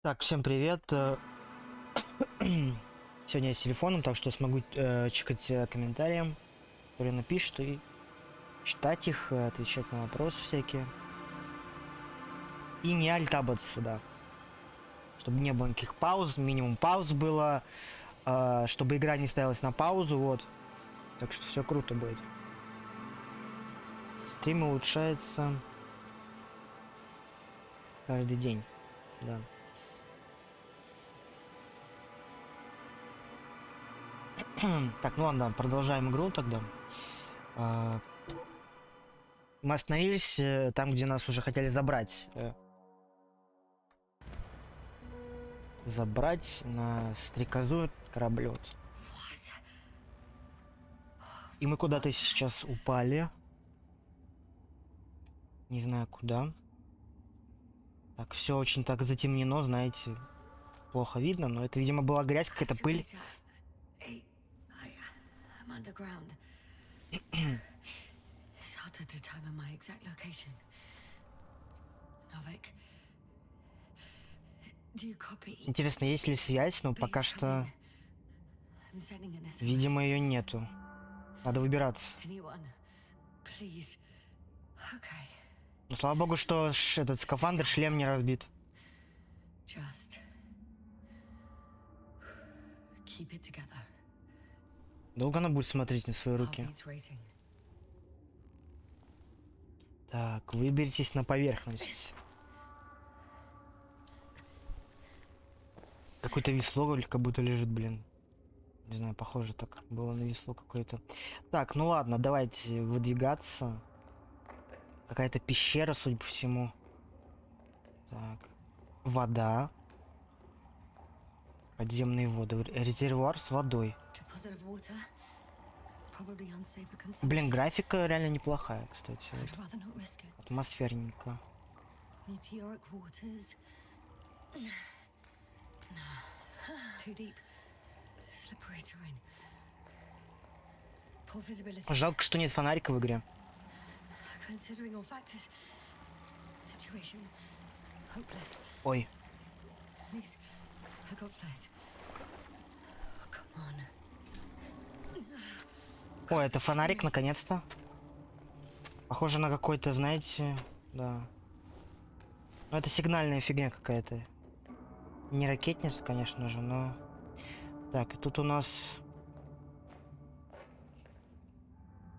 Так, всем привет. Сегодня я с телефоном, так что смогу чекать комментарии, которые напишут, и читать их, отвечать на вопросы всякие. И не альтабаться, да. Чтобы не было никаких пауз, минимум пауз было, чтобы игра не ставилась на паузу, вот. Так что все круто будет. Стрим улучшается каждый день, да. Так, ну ладно, продолжаем игру тогда. Мы остановились там, где нас уже хотели забрать. Забрать на стрекозу кораблет. И мы куда-то сейчас упали. Не знаю куда. Так, все очень так затемнено, знаете. Плохо видно, но это, видимо, была грязь, какая-то пыль. Интересно, есть ли связь, но пока что, видимо, ее нету. Надо выбираться. Ну, слава богу, что этот скафандр, шлем не разбит. Долго она будет смотреть на свои руки? Так, выберитесь на поверхность. Какое-то весло как будто лежит, блин. Не знаю, похоже так было на весло какое-то. Так, ну ладно, давайте выдвигаться. Какая-то пещера, судя по всему. Так. Вода. Подземные воды. Резервуар с водой. Блин, графика реально неплохая, кстати. Вот. Атмосферненько. Жалко, что нет фонарика в игре. Ой. О, это фонарик, наконец-то. Похоже на какой-то, знаете, да. Ну, это сигнальная фигня какая-то. Не ракетница, конечно же, но... Так, и тут у нас...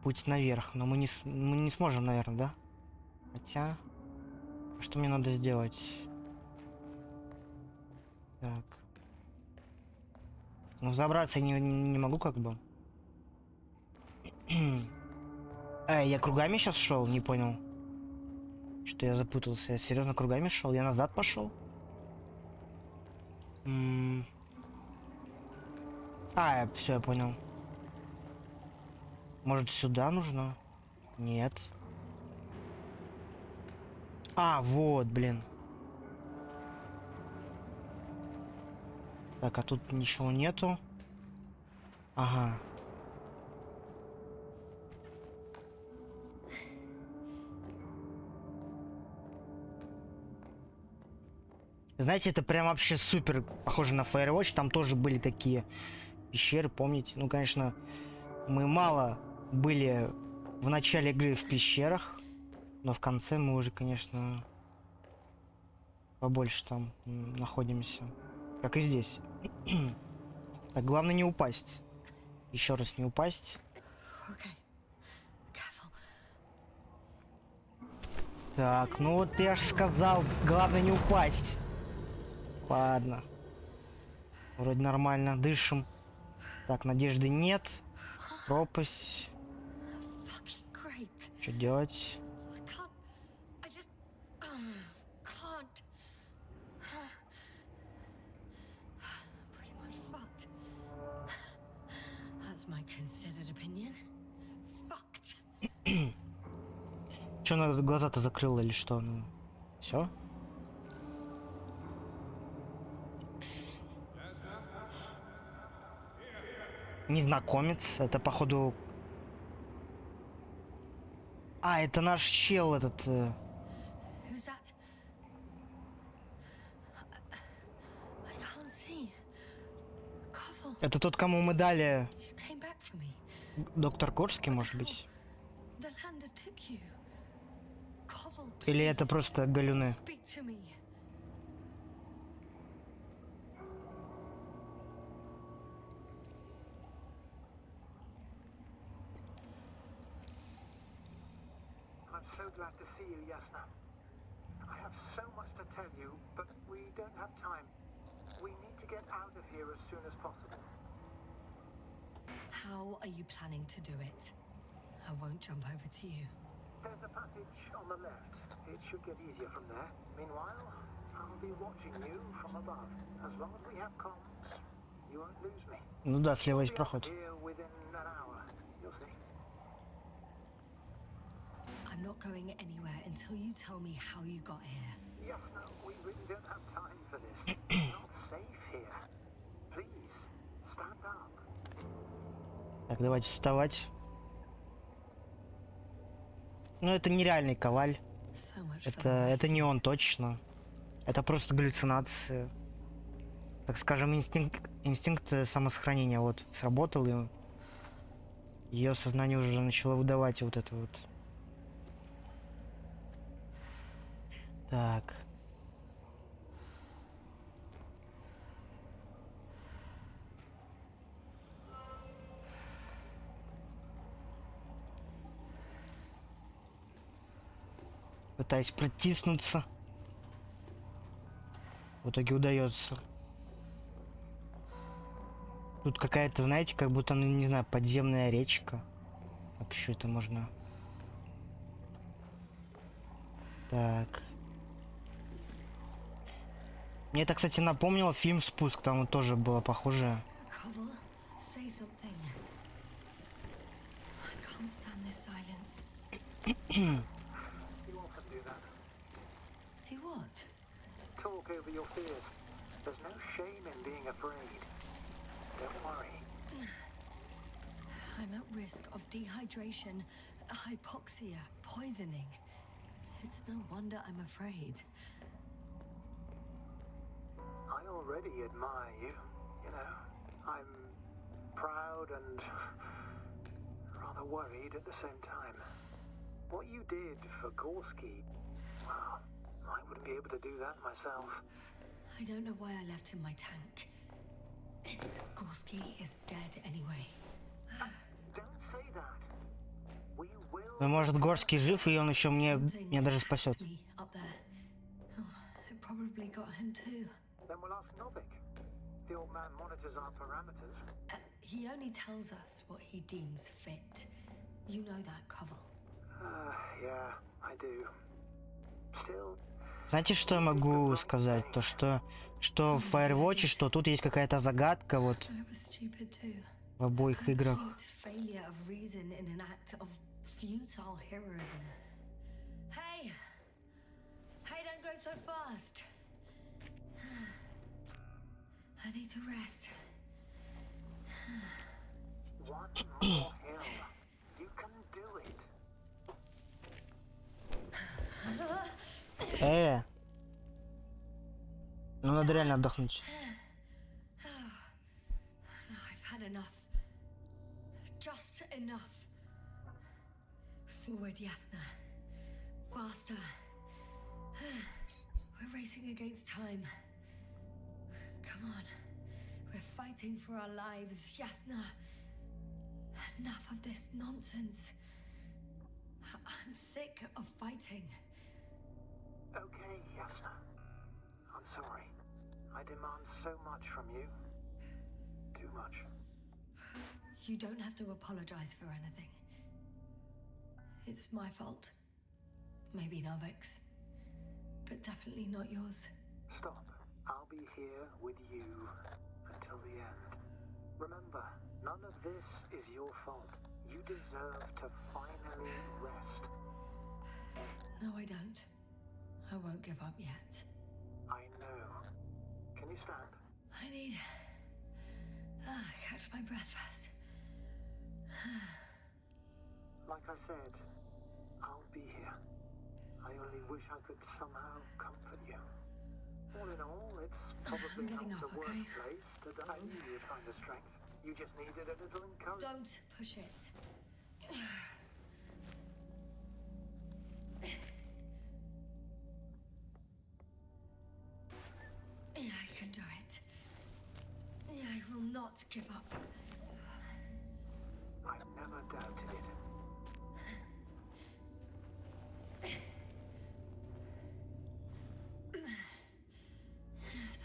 Путь наверх, но мы не сможем, наверное, да? Хотя... Что мне надо сделать? Так. Ну, забраться я не могу, как бы. Я кругами сейчас шел, не понял. Что я запутался. Я серьезно кругами шел? Я назад пошел? Все, я понял. Может, сюда нужно? Нет. Вот, блин. Так, а тут ничего нету. Ага. Знаете, это прям вообще супер похоже на Firewatch. Там тоже были такие пещеры, помните? Ну, конечно, мы мало были в начале игры в пещерах, но в конце мы уже, конечно, побольше там находимся. Как и здесь. Так, главное не упасть. Еще раз не упасть. Так, ну вот я же сказал, главное не упасть. Ладно. Вроде нормально, дышим. Так, надежды нет. Пропасть. Что делать? Че, она глаза-то закрыла или что? Ну, все? Незнакомец. Это, походу... это наш чел этот... Это тот, кому мы дали You came back for me. доктор Корский, может быть? The lander took you. Koval, Или это please, просто галюны? speak to me. I'm so glad to see you, Yasna. I have so much to tell you, but we don't have time. We need to get out of here as soon as possible. How are you planning to do it? I won't jump over to you. There's a passage on the left. It should get easier from there. Meanwhile, I'll be watching you from above. As long as we have comms, you won't lose me. Ну да, слева We'll есть be out проход. here within an hour. You'll see. I'm not going anywhere until you tell me how you got here. Yasna, we really don't have time for this. It's not safe here. Please, stand up. Так, давайте вставать. Ну, это нереальный коваль. So much for the Это rest. не он точно. Это просто галлюцинации. Так скажем, инстинкт самосохранения вот сработал, и ее сознание уже начало выдавать вот это вот. Так. Пытаюсь протиснуться. В итоге удается. Тут какая-то, знаете, как будто, ну не знаю, подземная речка. Как еще это можно? Так. Мне это, кстати, напомнило фильм «Спуск», там вот тоже было похожее. Koval, say something. I can't stand this silence. You often do that. Do what? Talk over your fears. There's no shame in being afraid. Don't worry. I'm at risk of dehydration, hypoxia, poisoning. It's no wonder I'm afraid. I already admire you. You know, I'm proud and rather worried at the same time. What you did for Gorski, well, I wouldn't be able to do that myself. I don't know why I left him my tank. Gorski is dead anyway. Don't say that. We will. Ну, может, Горский жив, и он еще Something меня даже attacked спасет. me up there. Oh, it probably got him too. Then we'll ask Novik. The old man monitors our parameters. He only tells us what he deems fit. You know that, Koval. Yeah, I do. Still, Знаете, что я могу сказать? То, что в Firewatch, что тут есть какая-то загадка вот But it was stupid too. в обоих играх. Complete failure of reason in an act of futile heroism. Hey! Hey, don't go so fast! I need to rest. one more hill. You can do it. Ну надо реально отдохнуть. No, I've had enough. Just enough. Forward, Yasna. Faster. We're racing against time. Come on. We're fighting for our lives, Yasna. Enough of this nonsense. I'm sick of fighting. Okay, Yasna. I'm sorry. I demand so much from you. Too much. You don't have to apologize for anything. It's my fault. Maybe Novik's. But definitely not yours. Stop. I'll be here with you until the end. Remember, none of this is your fault. You deserve to finally rest. No, I don't. I won't give up yet. I know. Can you stand? I need... catch my breath first. Like I said, I'll be here. I only wish I could somehow comfort you. All in all, it's probably I'm getting not the up, worst okay? place to die. I knew you'd find the strength. You just needed a little encouragement. Don't push it. I can do it. I will not give up. I never doubted it.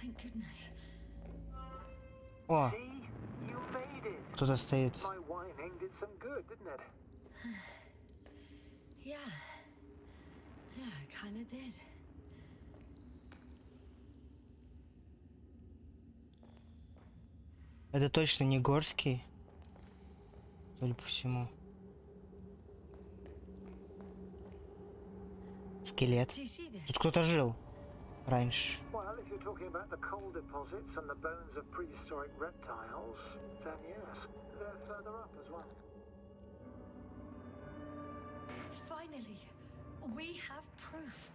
Thank goodness. О, See? You made it. кто-то стоит. My whining did some good, didn't it? Yeah. Yeah, I kinda did. Это точно не Горский, судя по всему. Скелет. Do you see this? Тут кто-то жил раньше. Well, if you're talking about the coal deposits and the bones of prehistoric reptiles, then yes, they're further up as well. Finally, we have proof.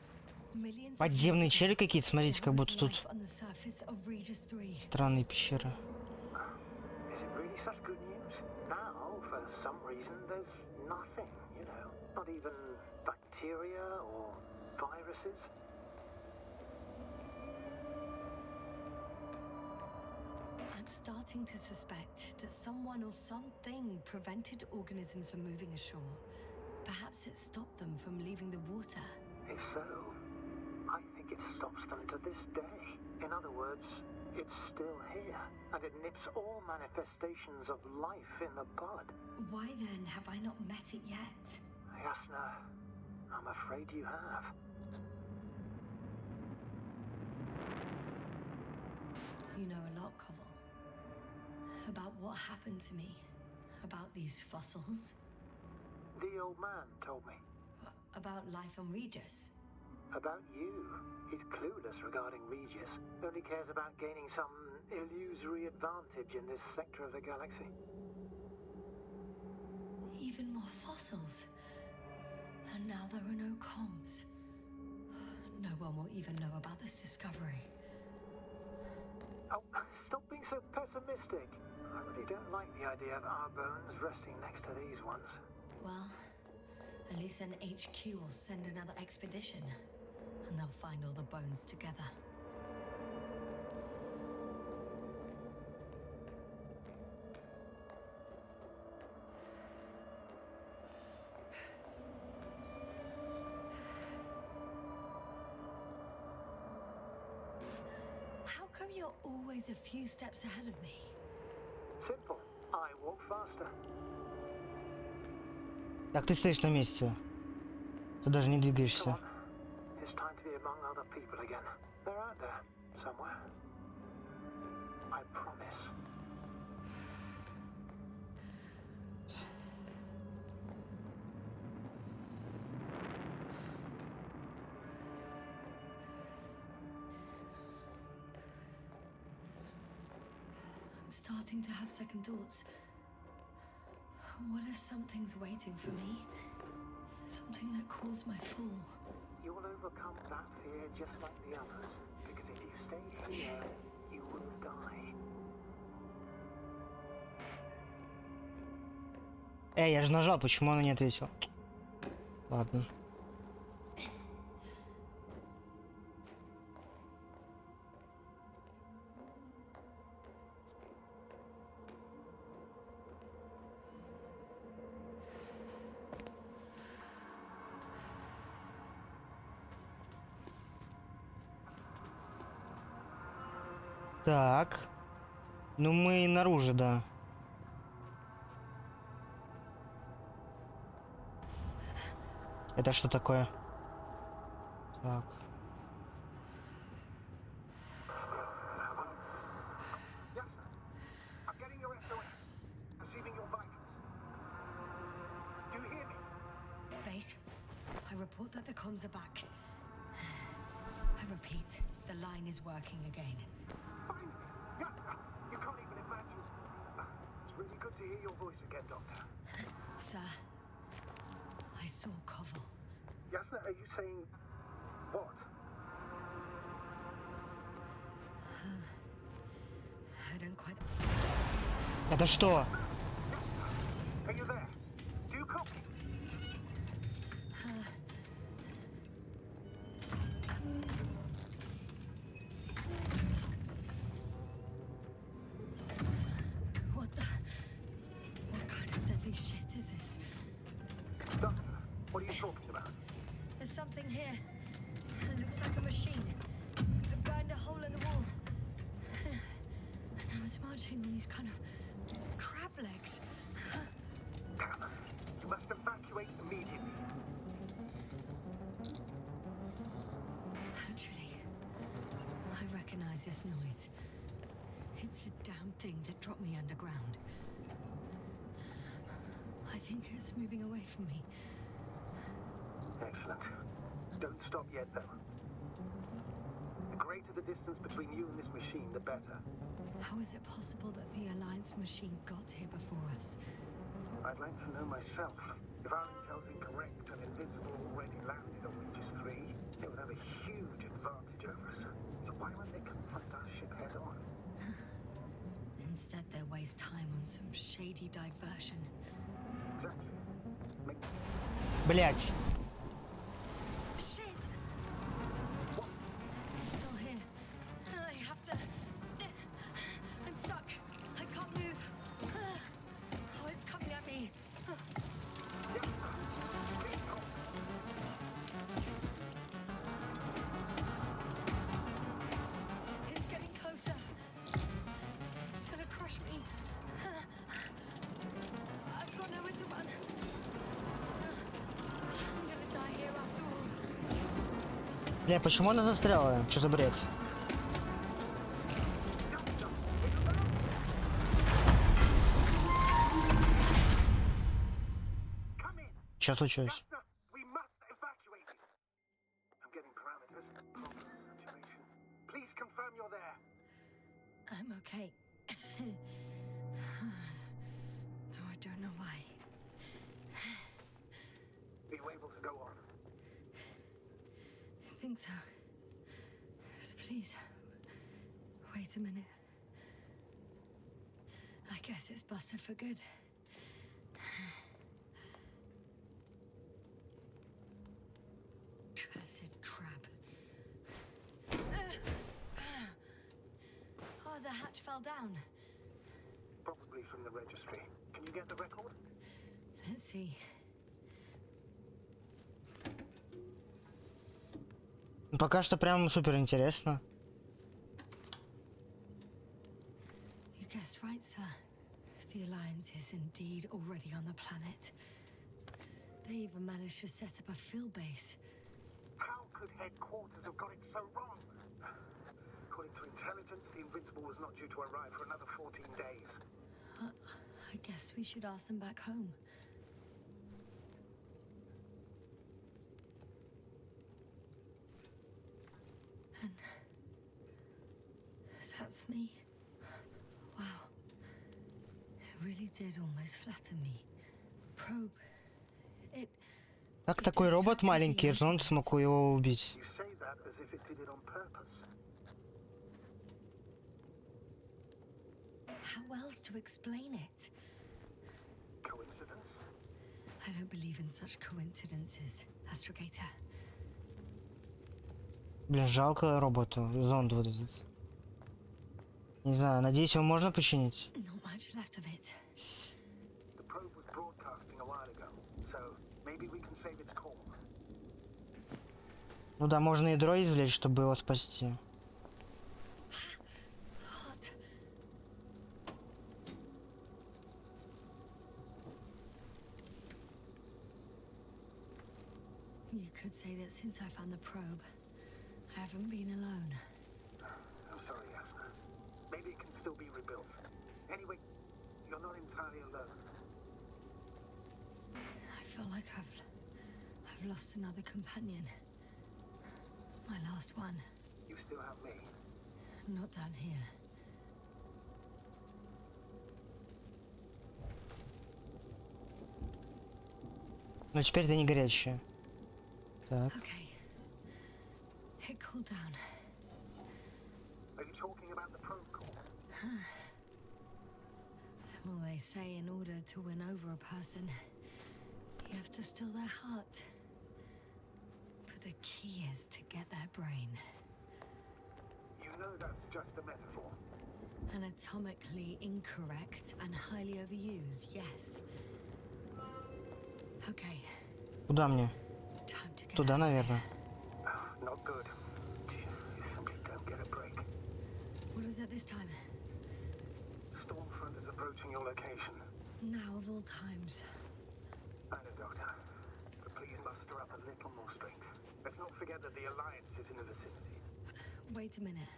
Millions of Подземные years ago, черви какие-то, смотрите, как there будто was тут life on the surface of Regis 3. странные пещеры. Is it really such good news? Now, for some reason, there's nothing, you know, not even bacteria or viruses. I'm starting to suspect that someone or something prevented organisms from moving ashore. Perhaps it stopped them from leaving the water. If so, I think it stops them to this day. In other words, it's still here, and it nips all manifestations of life in the bud. Why then have I not met it yet? Yasna, I'm afraid you have. You know a lot, Koval. About what happened to me. About these fossils. The old man told me. About life on Regis. About you. He's clueless regarding Regis. Only cares about gaining some illusory advantage in this sector of the galaxy. Even more fossils. And now there are no comms. No one will even know about this discovery. Oh, stop being so pessimistic. I really don't like the idea of our bones resting next to these ones. Well, at least an HQ will send another expedition. And they'll find all the bones together. How come you're always a few steps ahead of me? Simple. I walk faster. Так, ты стоишь на месте. Ты даже не Come двигаешься. on. It's time to be among other people again. They're out there, somewhere. I promise. I'm starting to have second thoughts. What if something's waiting for me? Something that caused my fall. You will overcome that fear just like the others. Because if you stay here, you will die. Я же нажал, почему она не ответила? Ладно. Так. Ну мы наружу, да. Это что такое? Так. Yes, sir. I'm getting your SOS. Receiving your vitals. Do you hear me? Base, I report that the comms are back. I repeat, the line is working again. Finally! Yes, sir. You can't even imagine. It's really good to hear your voice again, Doctor. Sir, I saw Koval. Yasna, are you saying what? don't quite. Это что? Are you there? Do you copy? What the? What kind of deadly shit is this? Doctor, what are you talking about? There's something here. It looks like a machine. It burned a hole in the wall. And now it's marching on these kind of crab legs. Damn. You must evacuate immediately. Actually, I recognize this noise. It's the damn thing that dropped me underground. I think it's moving away from me. Excellent. Don't stop yet, though. The greater the distance between you and this machine, the better. How is it possible that the Alliance machine got here before us? I'd like to know myself. If our intel's incorrect and Invincible already landed on Regis 3, they would have a huge advantage over us. So why won't they confront our ship head on? Instead, they waste time on some shady diversion. Exactly. Make Блять. Shit! It's still here. I have to. I'm stuck. I can't move. Oh, it's coming at me. It's getting closer. It's gonna crush me. I've got nowhere to run. I'm gonna die here after all. Бля, почему она застряла? Что за бред? come in! Что случилось? Jasna, we must evacuate it! I'm getting parameters. Problem saturation. Please confirm you're there. I'm okay. Though I don't know why. Are you able to go on? I think so. Please, wait a minute. I guess it's busted for good. Cursed crab. Oh, the hatch fell down. Probably from the registry. Can you get the record? Let's see. Пока что прям супер интересно. You guessed right, sir. The Alliance is indeed already on the planet. They even managed to set up a field base. How could headquarters have got it so wrong? According to intelligence, the Invincible was not due to arrive for another 14 days. I guess we should ask them back home. And that's me. Wow. It really did almost flatter me. Probe. It... Как такой робот маленький, Джон смог его убить? You say that as if it did it on purpose. How else to explain it? Coincidence? I don't believe in such coincidences, Astrogator. Бля, жалко роботу, зонд вот этот. Не знаю, надеюсь, его можно починить? Not much left of it. The probe was broadcasting a while ago, so maybe we can save its call. Ну да, можно ядро извлечь, чтобы его спасти. Hot. You could say that since I found the probe, I haven't been alone. I'm sorry, Jasna. Maybe it can still be rebuilt. Anyway, you're not entirely alone. I feel like I've lost another companion. My last one. You still have me. Not down here. Но теперь ты не горячая. Так. Okay. It cooled down. Are you talking about the probe call? Well, they say in order to win over a person, you have to steal their heart. But the key is to get their brain. You know that's just a metaphor. Anatomically incorrect and highly overused, yes. Okay, Куда мне? time to get Туда, out of here. наверное. Not good. You simply don't get a break. What is it this time? Stormfront is approaching your location. Now of all times. I know, Doctor. But please muster up a little more strength. Let's not forget that the Alliance is in the vicinity. Wait a minute.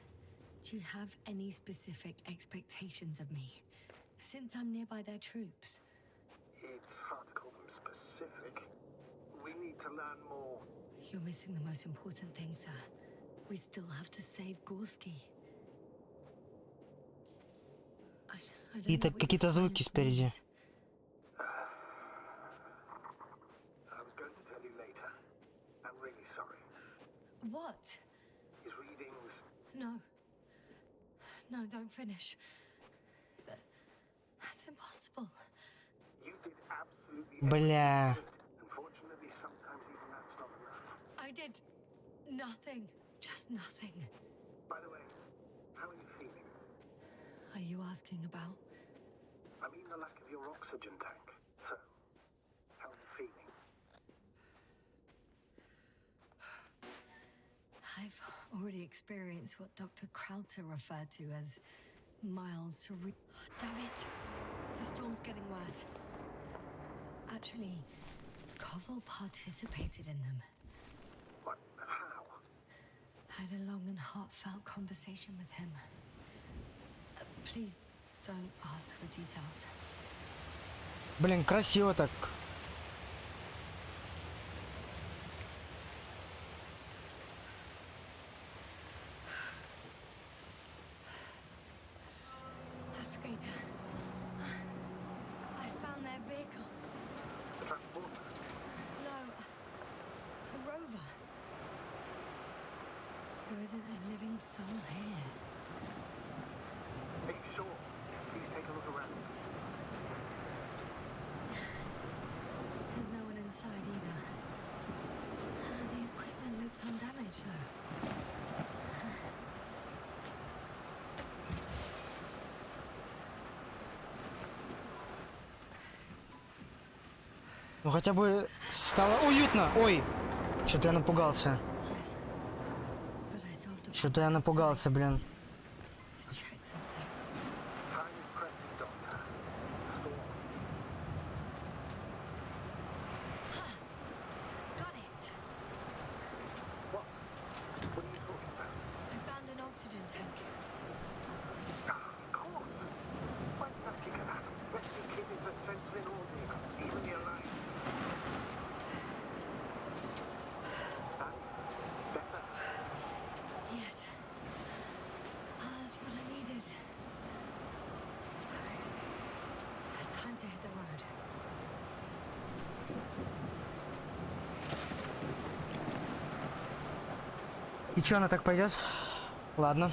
Do you have any specific expectations of me? Since I'm nearby their troops. It's hard to call them specific. We need to learn more. You're missing the most important thing, sir. We still have to save Gorski. I don't know what Какие-то your звуки silence спереди. means. I was going to tell you later. I'm really sorry. What? His readings. No. No, don't finish. That's impossible. You did absolutely Бля. everything you could. Unfortunately, sometimes even that's not enough. I did nothing. Just nothing. By the way, how are you feeling? Are you asking about? I mean the lack of your oxygen tank. So, how are you feeling? I've already experienced what Dr. Krauter referred to as mild cerebral. Oh, damn it! The storm's getting worse. Actually, Koval participated in them. What? How? I had a long and heartfelt conversation with him. Please don't ask for details. Блин, красиво так. Astragator. I found their vehicle. The transporter? No, a rover. There isn't a living soul here. Are you sure? Please take a look around. There's no one inside either. The equipment looks undamaged, though. Ну хотя бы стало уютно. Ой, что-то я напугался. Yes. But I saw the Что-то я напугался, блин. Let's check something. Time is pressing, Doctor. Storm. Got it. What? What are you talking about? I found an oxygen tank. Of course. Why did I think of that? Rescue kit is essential in all vehicles, even the Alliance. Better. Yes. That's what I needed. Okay. Time to hit the road. И что, она так пойдет? Ладно.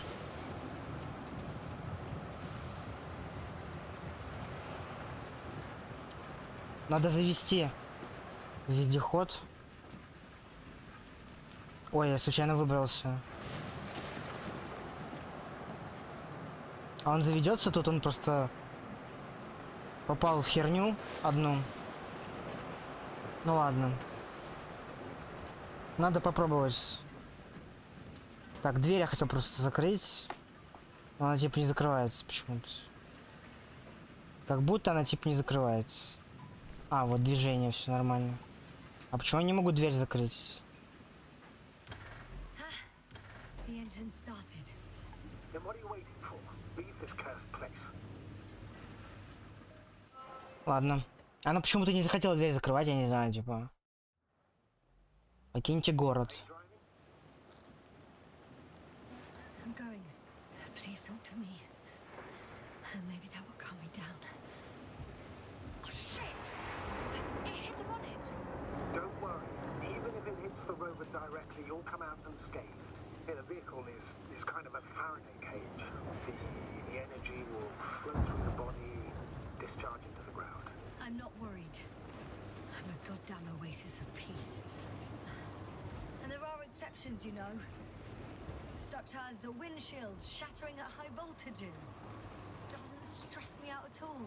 Надо завести вездеход. Ой, я случайно выбрался. А он заведется, тут он просто попал в херню одну. Ну ладно. Надо попробовать. Так, дверь я хотел просто закрыть. Но она типа не закрывается почему-то. Как будто она типа не закрывается. А, вот движение, все нормально. А почему я не могу дверь закрыть? The engine started. Then what are you waiting for? Leave this cursed place. Ладно. Она почему-то не захотела дверь закрывать, я не знаю, типа. Покиньте город. Driving? I'm going. Please talk to me. Maybe that will calm me down. Oh, shit! It hit the bonnet! Don't worry. Even if it hits the rover directly, you'll come out unscathed. Yeah, the vehicle is kind of a Faraday cage. The energy will flow through the body, discharge into the ground. I'm not worried. I'm a goddamn oasis of peace. And there are exceptions, you know. Such as the windshields shattering at high voltages. Doesn't stress me out at all.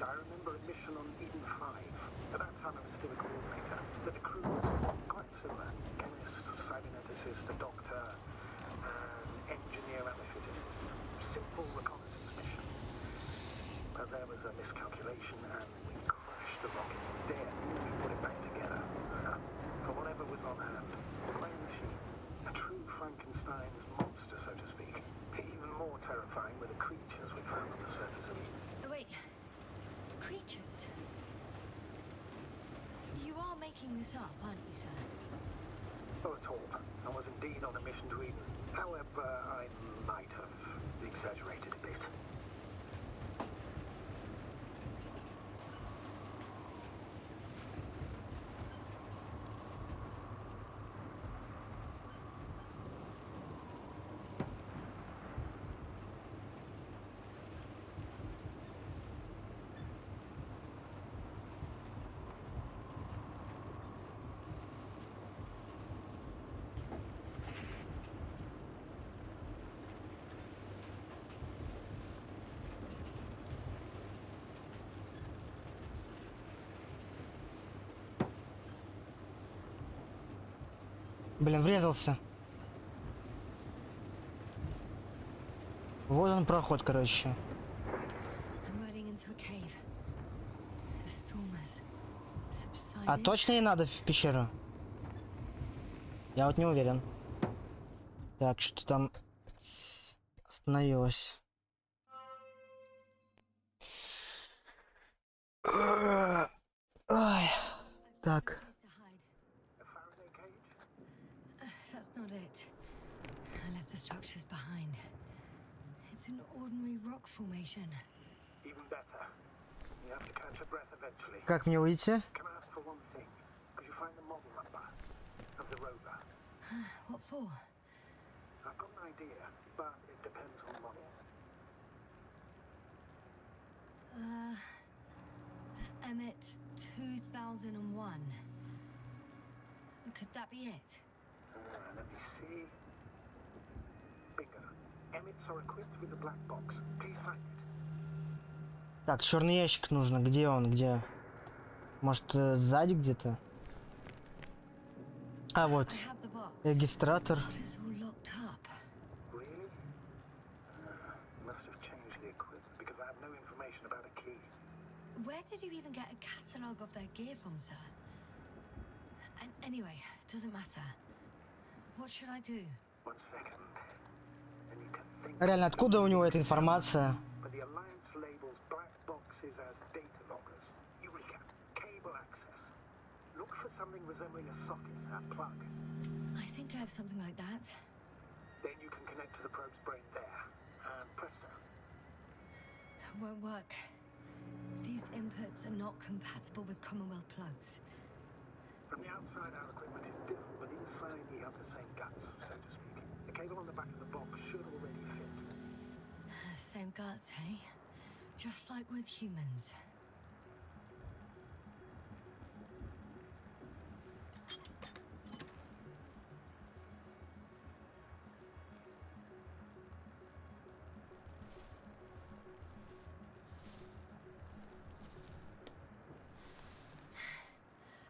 I remember a mission on Eden 5. At that time I was still a coordinator. The crew was quite similar. Chemist, cyberneticist, a doctor, an engineer and a physicist. Simple reconnaissance mission. But there was a miscalculation and we crashed the rocket. Then we put it back together. For whatever was on hand. Quite a machine. A true Frankenstein's monster, so to speak. Even more terrifying were the creatures we found on the surface of Eden. Oh, wait. Creatures? You are making this up, aren't you, sir? Not at all. I was indeed on a mission to Eden. However, I might have exaggerated a bit. Блин, врезался. Вот он проход, короче. I'm riding into a cave. The storm has А subsided. точно не надо в пещеру? Я вот не уверен. Так, что там остановилось? Ой. Так. A Faraday cage? That's not it. I left the structures behind. It's an ordinary rock formation. Even better. You have to catch your breath eventually. Как мне выйти? Can I ask for one thing? Could you find the model number of the rover? What for? I've got an idea, but it depends on the model. Emmett's 2001. Could that be it? Let me see. Bingo. Emmets are equipped with a black box. Please find it. Так, черный ящик нужно. Где он? Где? Может, сзади где-то? А, вот. I have the box. Регистратор. But it's all locked up. Really? Must have changed the equipment because I have no information about a key. Where did you even get a catalogue of their gear from, sir? And anyway, it doesn't matter. What should I do? 1 second. I need to think. Реально, откуда у него эта информация? But the Alliance labels black boxes as data loggers. Eureka. Cable access. Look for something resembling a socket, a plug. I think I have something like that. Then you can connect to the probe's brain there. And presto. It won't work. These inputs are not compatible with Commonwealth plugs. From the outside, our equipment is different, but inside we have the same guts, so to speak. The cable on the back of the box should already fit. Same guts, hey? Just like with humans.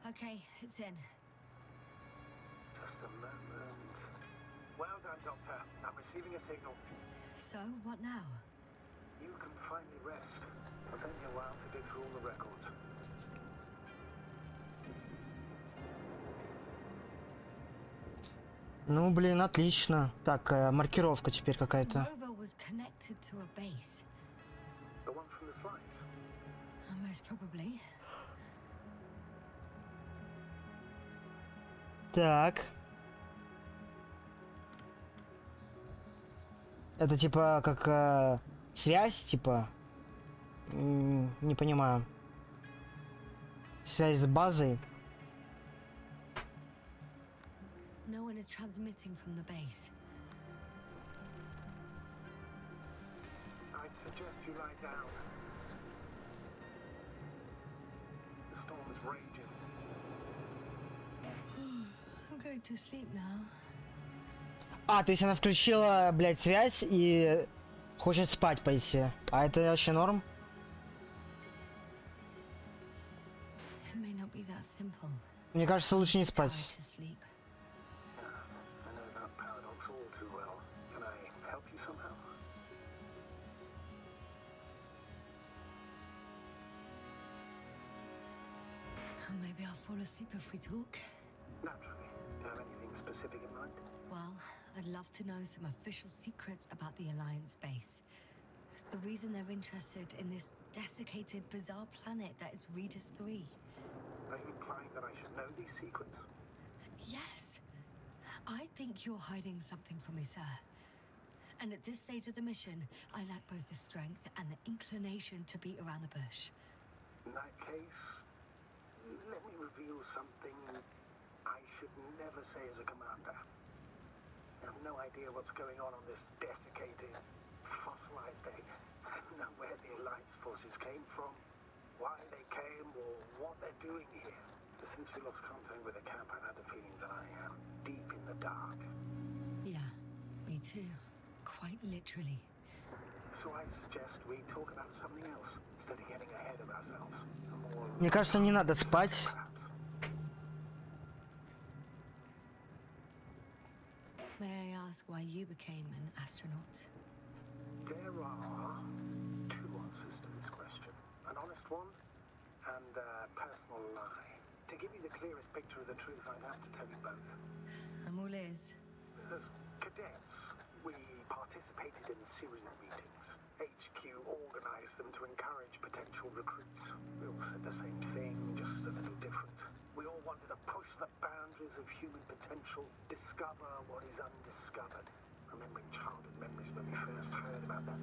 Okay, it's in. Just a moment. Well done, Doctor. I'm receiving a signal. So, what now? You can finally rest. It'll take me a while to get through all the records. Ну, блин, отлично. Так, маркировка теперь какая-то. The rover was connected to a base. The one from the slides. Most probably. Так. Это типа как связь, типа. Не понимаю. Связь с базой. No one is transmitting from the base. suggest you lie down. The storm is raging. I'm going to sleep now. А, то есть она включила, блядь, связь и хочет спать пойти. А это вообще норм? It may not be that simple. Мне кажется, лучше не Tired спать. to sleep. I know that paradox all too well. Can I help you somehow? Maybe I'll fall asleep if we talk. Naturally. Do you have anything specific in mind? Well, I'd love to know some official secrets about the Alliance base. The reason they're interested in this desiccated, bizarre planet that is Regis 3. Are you implying that I should know these secrets? Yes. I think you're hiding something from me, sir. And at this stage of the mission, I lack both the strength and the inclination to beat around the bush. In that case, let me reveal something I should never say as a commander. I have no idea what's going on this desiccated, fossilized egg. I don't know where the Alliance forces came from, why they came, or what they're doing here. But since we lost contact with the camp, I've had the feeling that I am deep in the dark. Yeah, me too. Quite literally. So I suggest we talk about something else, instead of getting ahead of ourselves. A more Мне кажется, не надо спать. perhaps. May I ask why you became an astronaut? There are two answers to this question. An honest one and a personal lie. To give you the clearest picture of the truth, I'd have to tell you both. I'm all ears. As cadets, we participated in a series of meetings. HQ organized them to encourage potential recruits. We all said the same thing, just a little different. We all wanted to push the boundaries of human potential, discover what is undiscovered. Remembering childhood memories when we first heard about the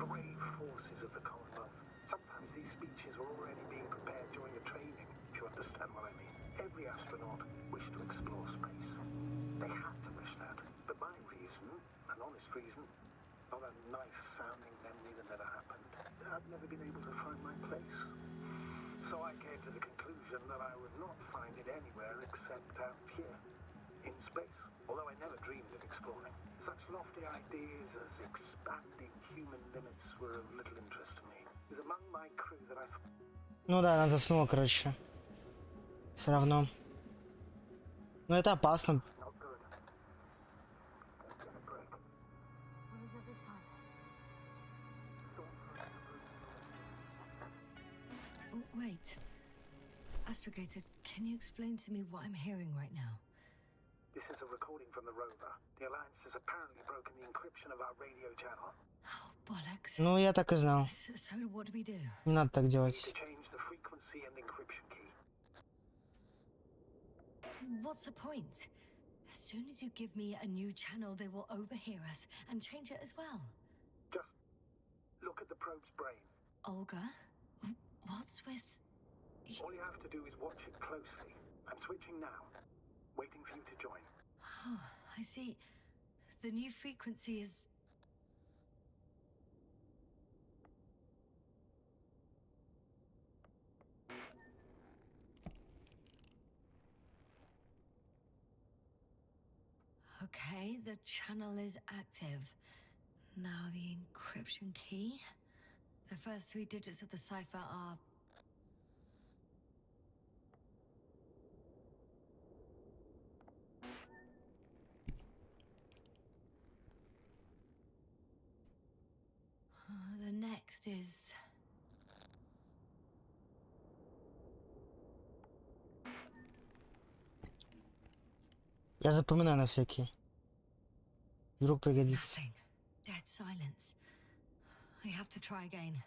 brave forces of the Commonwealth. Sometimes these speeches were already being prepared during the training, if you understand what I mean. Every astronaut wished to explore space. They had to wish that. But my reason, an honest reason, not a nice sounding memory that never happened, I've never been able to find my place. So I came to the conclusion that I would not find it anywhere except out here, in space. Although I never dreamed of exploring. Such lofty ideas as expanding human limits were of little interest to me. It was among my crew that I... Ну да, она заснула, короче. Все равно. Но это опасно. Not good. Let's get a break. Wait. Astrogator, can you explain to me what I'm hearing right now? This is a recording from the rover. The Alliance has apparently broken the encryption of our radio channel. Oh, bollocks. Ну, я так и знал. So what do we do? Не надо так We need делать. to change the frequency and encryption key. What's the point? As soon as you give me a new channel, they will overhear us and change it as well. Just look at the probe's brain. Olga? What's with... All you have to do is watch it closely. I'm switching now. Waiting for you to join. Oh, I see. The new frequency is... Okay, the channel is active. Now the encryption key. The first 3 digits of the cipher are... The next is... Я запоминаю на всякий. Вдруг пригодится. Nothing. Dead silence. I have to try again.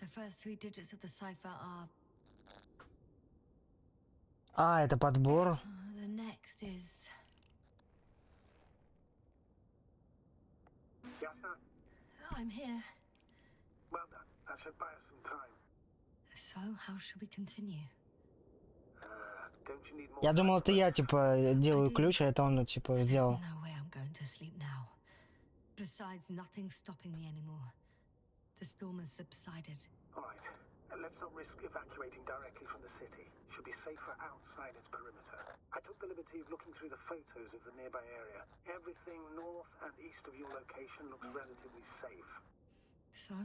The first 3 digits of the cipher are... А, это подбор. The next is... Yes, sir. I'm here. Well done. That should buy us some time. So, how should we continue? Don't you need more Я time думал, to это я, rest? типа, делаю ключ, а это он, типа, There's сделал. no way I'm going to sleep now. Besides, nothing's stopping me anymore. The storm has subsided. All right. Let's not risk evacuating directly from the city. It should be safer outside its perimeter. I took the liberty of looking through the photos of the nearby area. Everything north and east of your location looks relatively safe. So,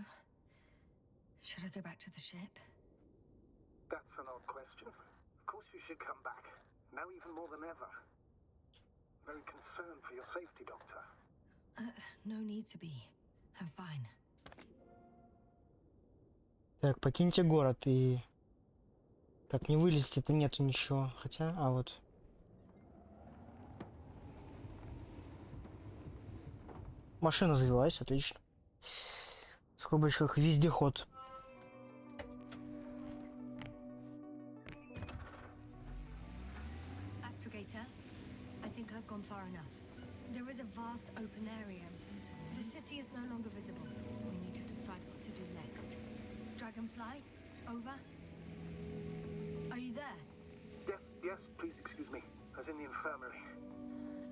should I go back to the ship? That's an odd question. Of course you should come back. Now even more than ever. Very concerned for your safety, Doctor. No need to be. I'm fine. Так, покиньте город и... Как не вылезти-то нету ничего. Хотя, а вот... Машина завелась, отлично. В скобочках вездеход. Astrogator, I think I've gone far enough. There is a vast open area in front of me. The city is no longer visible. We need to decide what to do next. Dragonfly, over. Are you there? Yes, please excuse me. I was in the infirmary.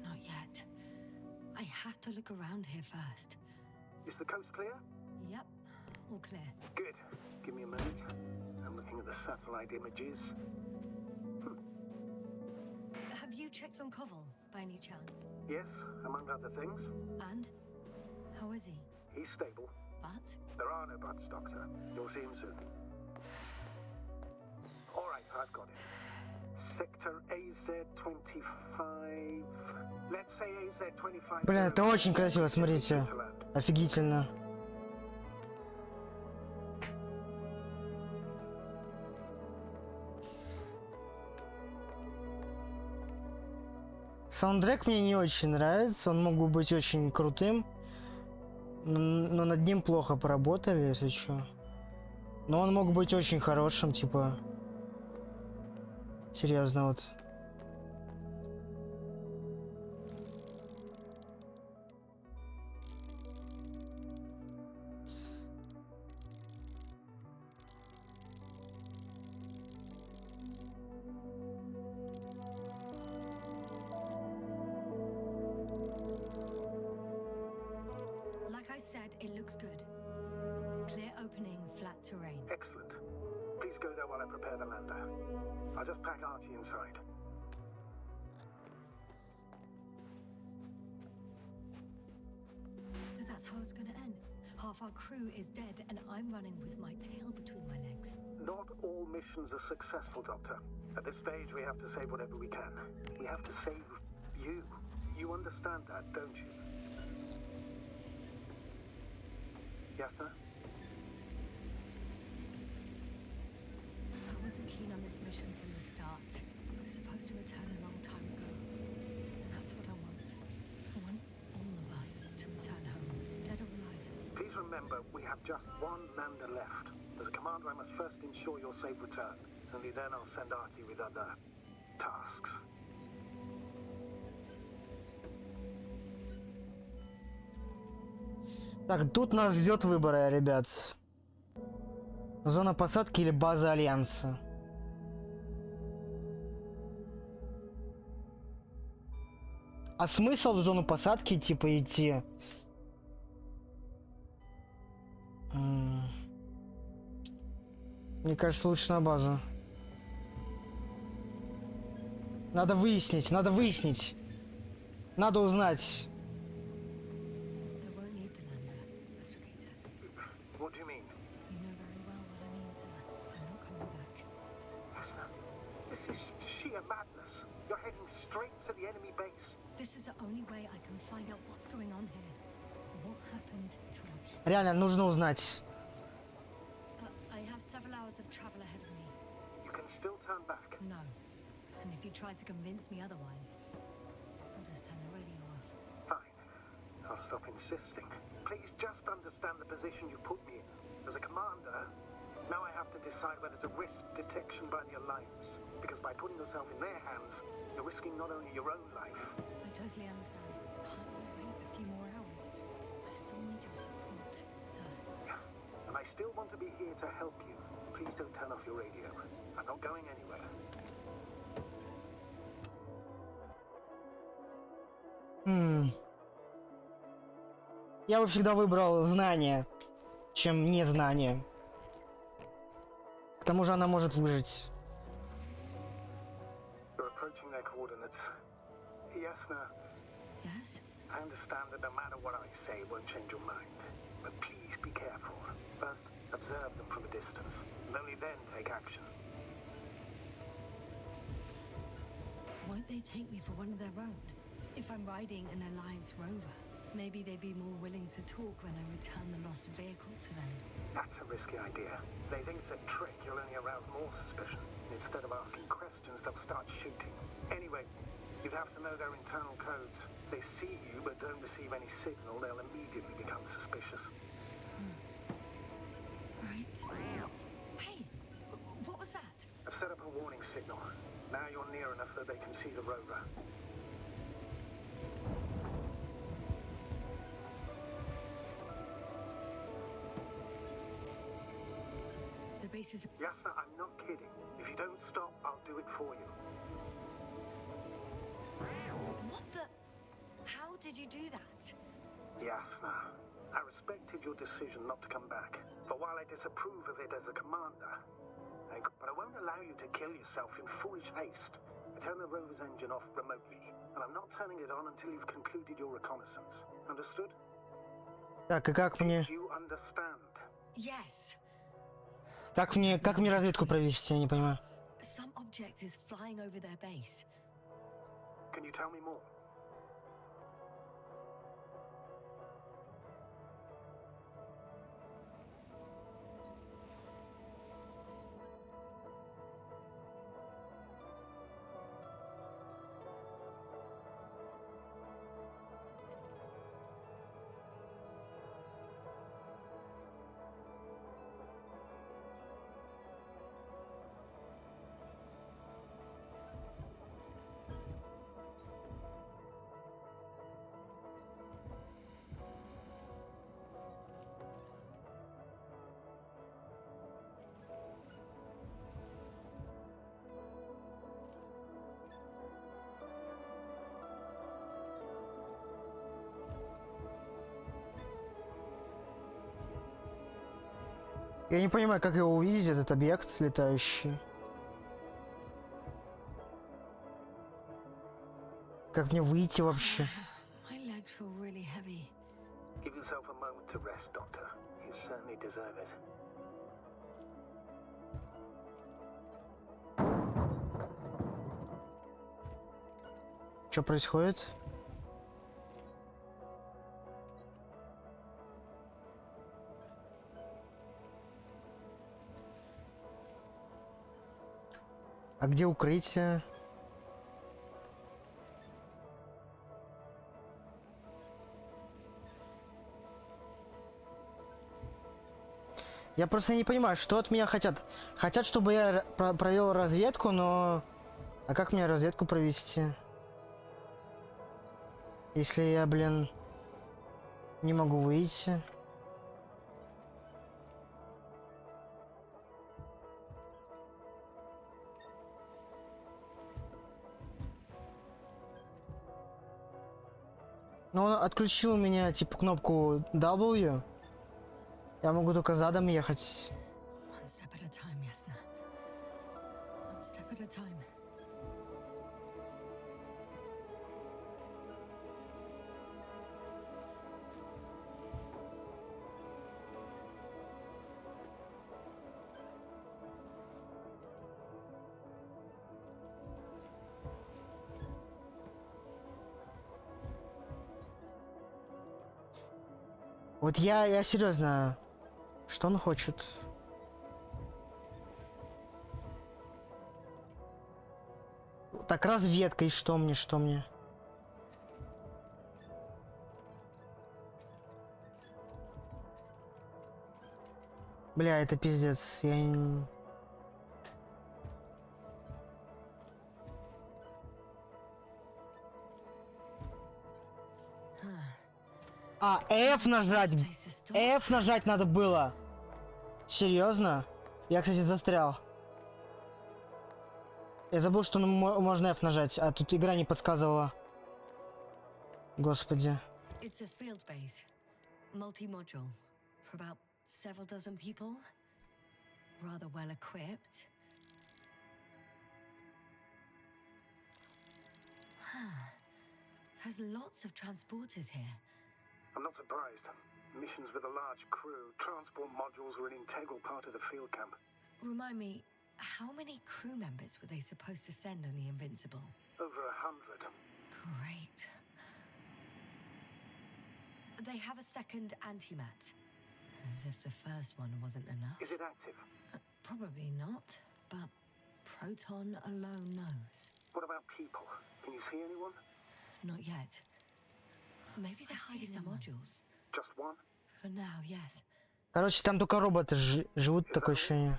Not yet. I have to look around here first. Is the coast clear? Yep, all clear. Good. Give me a minute. I'm looking at the satellite images. Have you checked on Koval, by any chance? Yes, among other things. And? How is he? He's stable. But? There are no buts, Doctor. You'll see him soon. All right, I've got it. Sector AZ-25. Let's say AZ-25. Блин, это очень красиво, смотрите. Офигительно. Саундтрек мне не очень нравится, он мог бы быть очень крутым, но над ним плохо поработали, если что. Но он мог быть очень хорошим, типа... Серьезно, вот. Like I said, it looks good. Clear opening, flat terrain. Excellent. Please go there while I prepare the lander. I'll just pack Artie inside. So that's how it's gonna end. Half our crew is dead, and I'm running with my tail between my legs. Not all missions are successful, Doctor. At this stage, we have to save whatever we can. We have to save you. You understand that, don't you? Yes, sir? I wasn't keen on this mission from the start. We were supposed to return a long time ago. And that's what I want. I want all of us to return home, dead or alive. Please remember, we have just one lander left. As a commander, I must first ensure your safe return. Only then I'll send Artie with other tasks. Так, тут нас ждет выбора, ребят. Зона посадки или база Альянса. А смысл в зону посадки, типа, идти? Мне кажется, лучше на базу. Надо выяснить, надо выяснить. Надо узнать. I won't need the lander, Astrogator. What do you mean? You know very well what I mean, sir. I'm not coming back. Listen, this is sheer madness. You're heading straight to the enemy base. This is the only way I can find out what's going on here. What happened to our people? Реально, нужно узнать. I have several hours of travel ahead of me. You can still turn back. No. And if you try to convince me otherwise, I'll just turn the radio off. Fine. I'll stop insisting. Please just understand the position you put me in. As a commander, now I have to decide whether to risk detection by the Alliance. Because by putting yourself in their hands, you're risking not only your own life. I totally understand. Can't you wait a few more hours? I still need your support, sir. And I still want to be here to help you. Please don't turn off your radio. I'm not going anywhere. Я бы всегда выбрал знания. чем незнание. К тому же она может выжить. You're approaching their coordinates. Yasna, Yes? I understand that no matter what I say, it won't change your mind. But please be careful. First, observe them from a distance, and only then take action. Won't they take me for one of their own? If I'm riding an Alliance rover, maybe they'd be more willing to talk when I return the lost vehicle to them. That's a risky idea. If they think it's a trick, you'll only arouse more suspicion. Instead of asking questions, they'll start shooting. Anyway, you'd have to know their internal codes. If they see you but don't receive any signal, they'll immediately become suspicious. Right. Hey, what was that? I've set up a warning signal. Now you're near enough that they can see the rover. The base is... Yasna, I'm not kidding. If you don't stop, I'll do it for you. What the... How did you do that? Yasna, I respected your decision not to come back. For while I disapprove of it as a commander, but I won't allow you to kill yourself in foolish haste. I turn the rover's engine off remotely, and I'm not turning it on until you've concluded your reconnaissance. Understood? Так, и как мне... You understand? Yes. Как мне разведку провести, я не понимаю. Some object is flying over their base. Can you tell me more? Я не понимаю, как его увидеть, этот объект летающий. Как мне выйти вообще? My legs feel really heavy. Give yourself a moment to rest, Doctor. You certainly deserve it. Что происходит? А где укрытие? Я просто не понимаю, что от меня хотят. Хотят, чтобы я провел разведку, но... А как мне разведку провести? Если я, блин, не могу выйти. Ну, он отключил у меня, типа, кнопку W. Я могу только задом ехать. One step at a time, Yasna. One step at a time. Вот я серьезно. Что он хочет? Так, разведка, и что мне, что мне? Бля, это пиздец, я не... А, F нажать! F нажать надо было! Серьезно? Я, кстати, застрял. Я забыл, что можно F нажать, а тут игра не подсказывала. Господи. It's a field base, multi-module, for about several dozen people, rather well equipped. There's lots of transporters here. I'm not surprised. Missions with a large crew, transport modules were an integral part of the field camp. Remind me, how many crew members were they supposed to send on the Invincible? Over 100. Great. They have a second antimat. As if the first one wasn't enough. Is it active? Probably not, but Proton alone knows. What about people? Can you see anyone? Not yet. Maybe they're hiding the modules. Just one? For now, yes. Короче, там только роботы живут, такое ощущение.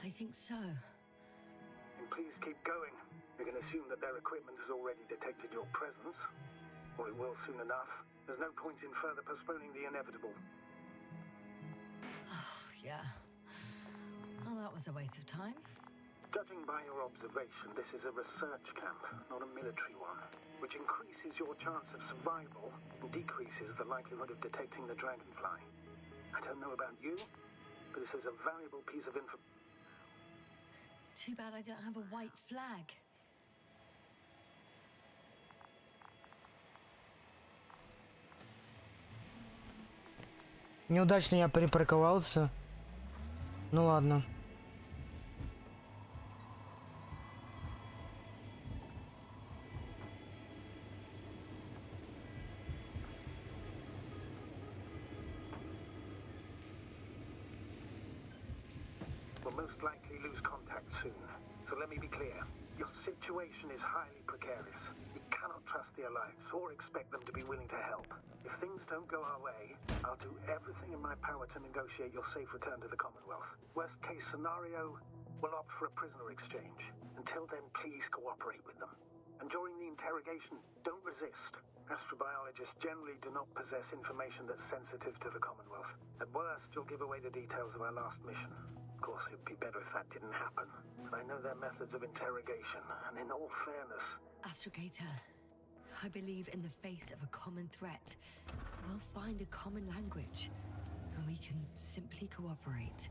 I think so. And please keep going. You can assume that their equipment has already detected your presence. Or it will soon enough. There's no point in further postponing the inevitable. Oh, yeah. Well, that was a waste of time. Judging by your observation, this is a research camp, not a military one, which increases your chance of survival and decreases the likelihood of detecting the dragonfly. I don't know about you, but this is a valuable piece of info. Too bad I don't have a white flag. Неудачно я припарковался. Ну ладно. We'll most likely lose contact soon. So let me be clear. Your situation is highly precarious. You cannot trust the Alliance or expect them to be willing to help. If things don't go our way, I'll do everything in my power to negotiate your safe return to the Commonwealth. Worst case scenario, we'll opt for a prisoner exchange. Until then, please cooperate with them. And during the interrogation, don't resist. Astrobiologists generally do not possess information that's sensitive to the Commonwealth. At worst, you'll give away the details of our last mission. Of course, it'd be better if that didn't happen. But I know their methods of interrogation, and in all fairness... Astrogator, I believe in the face of a common threat, we'll find a common language, and we can simply cooperate,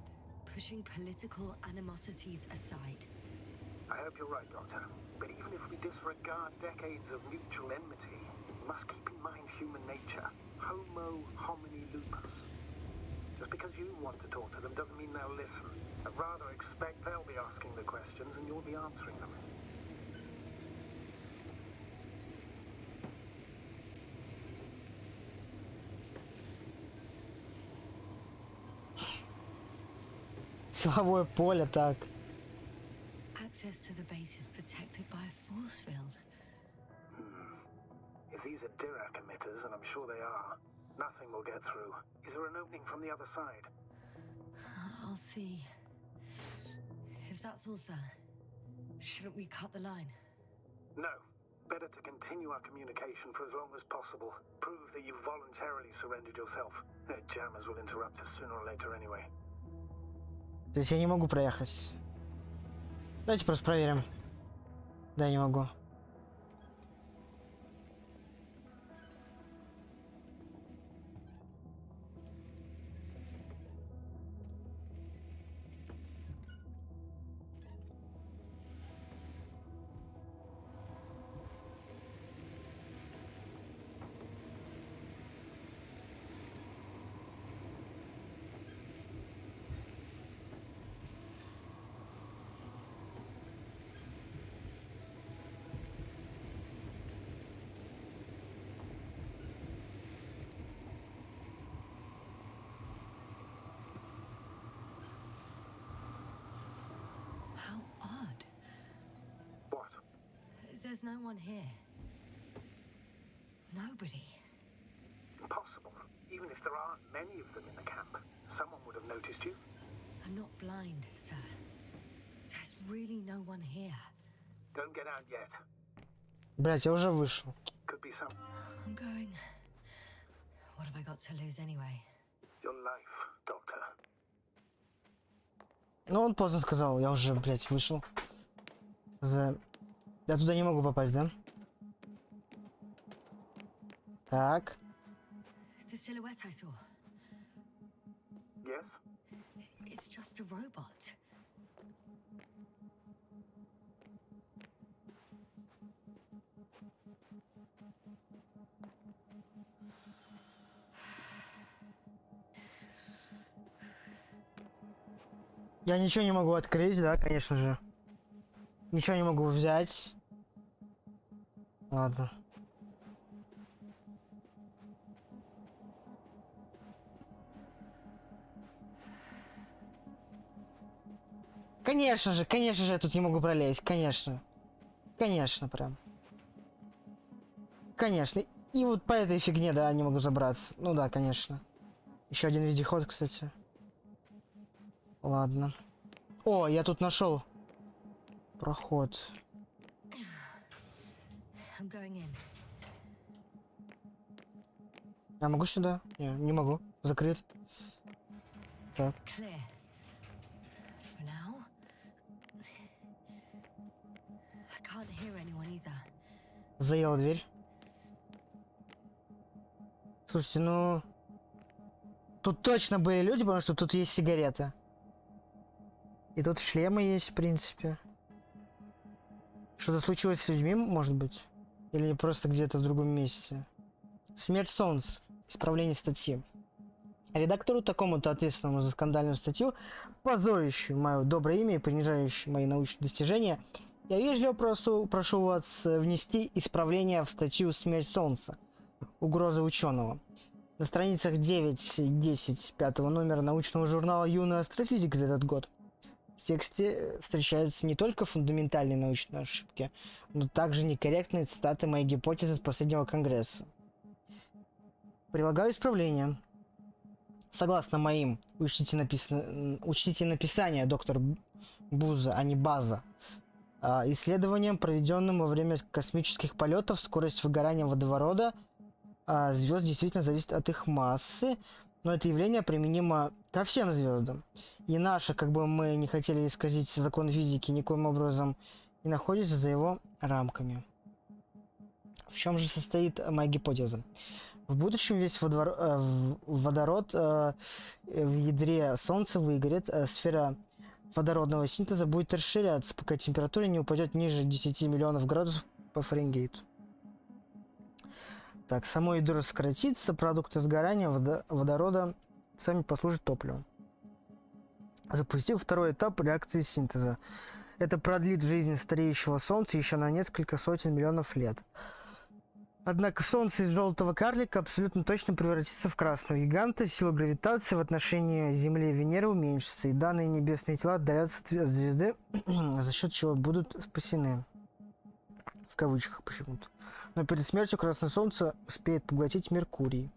pushing political animosities aside. I hope you're right, Doctor. But even if we disregard decades of mutual enmity, we must keep in mind human nature. Homo homini lupus. Just because you want to talk to them doesn't mean they'll listen. I'd rather expect they'll be asking the questions and you'll be answering them. Силовое поле, так. Access to the base is protected by a force field. If these are Dirac emitters, and I'm sure they are, nothing will get through. Is there an opening from the other side? I'll see. If that's all, sir, shouldn't we cut the line? No. Better to continue our communication for as long as possible. Prove that you voluntarily surrendered yourself. Their jammers will interrupt us sooner or later anyway. То есть я не могу проехать. Давайте просто проверим. Да, я не могу. How odd. What? There's no one here. Nobody. Impossible. Even if there aren't many of them in the camp, someone would have noticed you. I'm not blind, sir. There's really no one here. Don't get out yet. Блять, я уже вышел. Could be some... I'm going. What have I got to lose anyway? Your life, Doctor. Ну, он поздно сказал, я уже, блять, вышел. Я туда не могу попасть, да? Так. The silhouette I saw. Yes? It's just a robot. Я ничего не могу открыть, да, конечно же. Ничего не могу взять. Ладно. Конечно же, я тут не могу пролезть, конечно. Конечно, прям. Конечно. И вот по этой фигне, да, не могу забраться. Ну да, конечно. Еще один вездеход, кстати. Ладно. О, я тут нашел проход. I'm going in. Я могу сюда? Не могу. Закрыт. Так. Clear. For now. I can't hear anyone either. Заела дверь. Слушайте, ну... Тут точно были люди, потому что тут есть сигареты. И тут шлемы есть, в принципе. Что-то случилось с людьми, может быть? Или просто где-то в другом месте? Смерть солнца. Исправление статьи. Редактору, такому-то ответственному за скандальную статью, позорящую мое доброе имя и принижающую мои научные достижения, я вежливо прошу вас внести исправление в статью «Смерть солнца. Угроза ученого». На страницах 9-10 пятого номера научного журнала «Юная астрофизика» за этот год. В тексте встречаются не только фундаментальные научные ошибки, но также некорректные цитаты моей гипотезы с последнего конгресса. Прилагаю исправление. Согласно моим, учтите написание, доктор Буза, а не База, исследованиям, проведенным во время космических полетов, скорость выгорания водорода звезд действительно зависит от их массы, но это явление применимо ко всем звездам. И наше, как бы мы не хотели исказить закон физики, никоим образом не находится за его рамками. В чем же состоит моя гипотеза? В будущем весь водород в ядре Солнца выгорит, сфера водородного синтеза будет расширяться, пока температура не упадет ниже 10 миллионов градусов по Фаренгейту. Так, само ядро сократится, продукты сгорания водорода сами послужат топливом, запустив второй этап реакции синтеза. Это продлит жизнь стареющего Солнца еще на несколько сотен миллионов лет. Однако Солнце из желтого карлика абсолютно точно превратится в красного гиганта, сила гравитации в отношении Земли и Венеры уменьшится, и данные небесные тела отдалятся от звезды, за счет чего будут спасены. В кавычках почему-то. Но перед смертью Красное Солнце успеет поглотить Меркурий.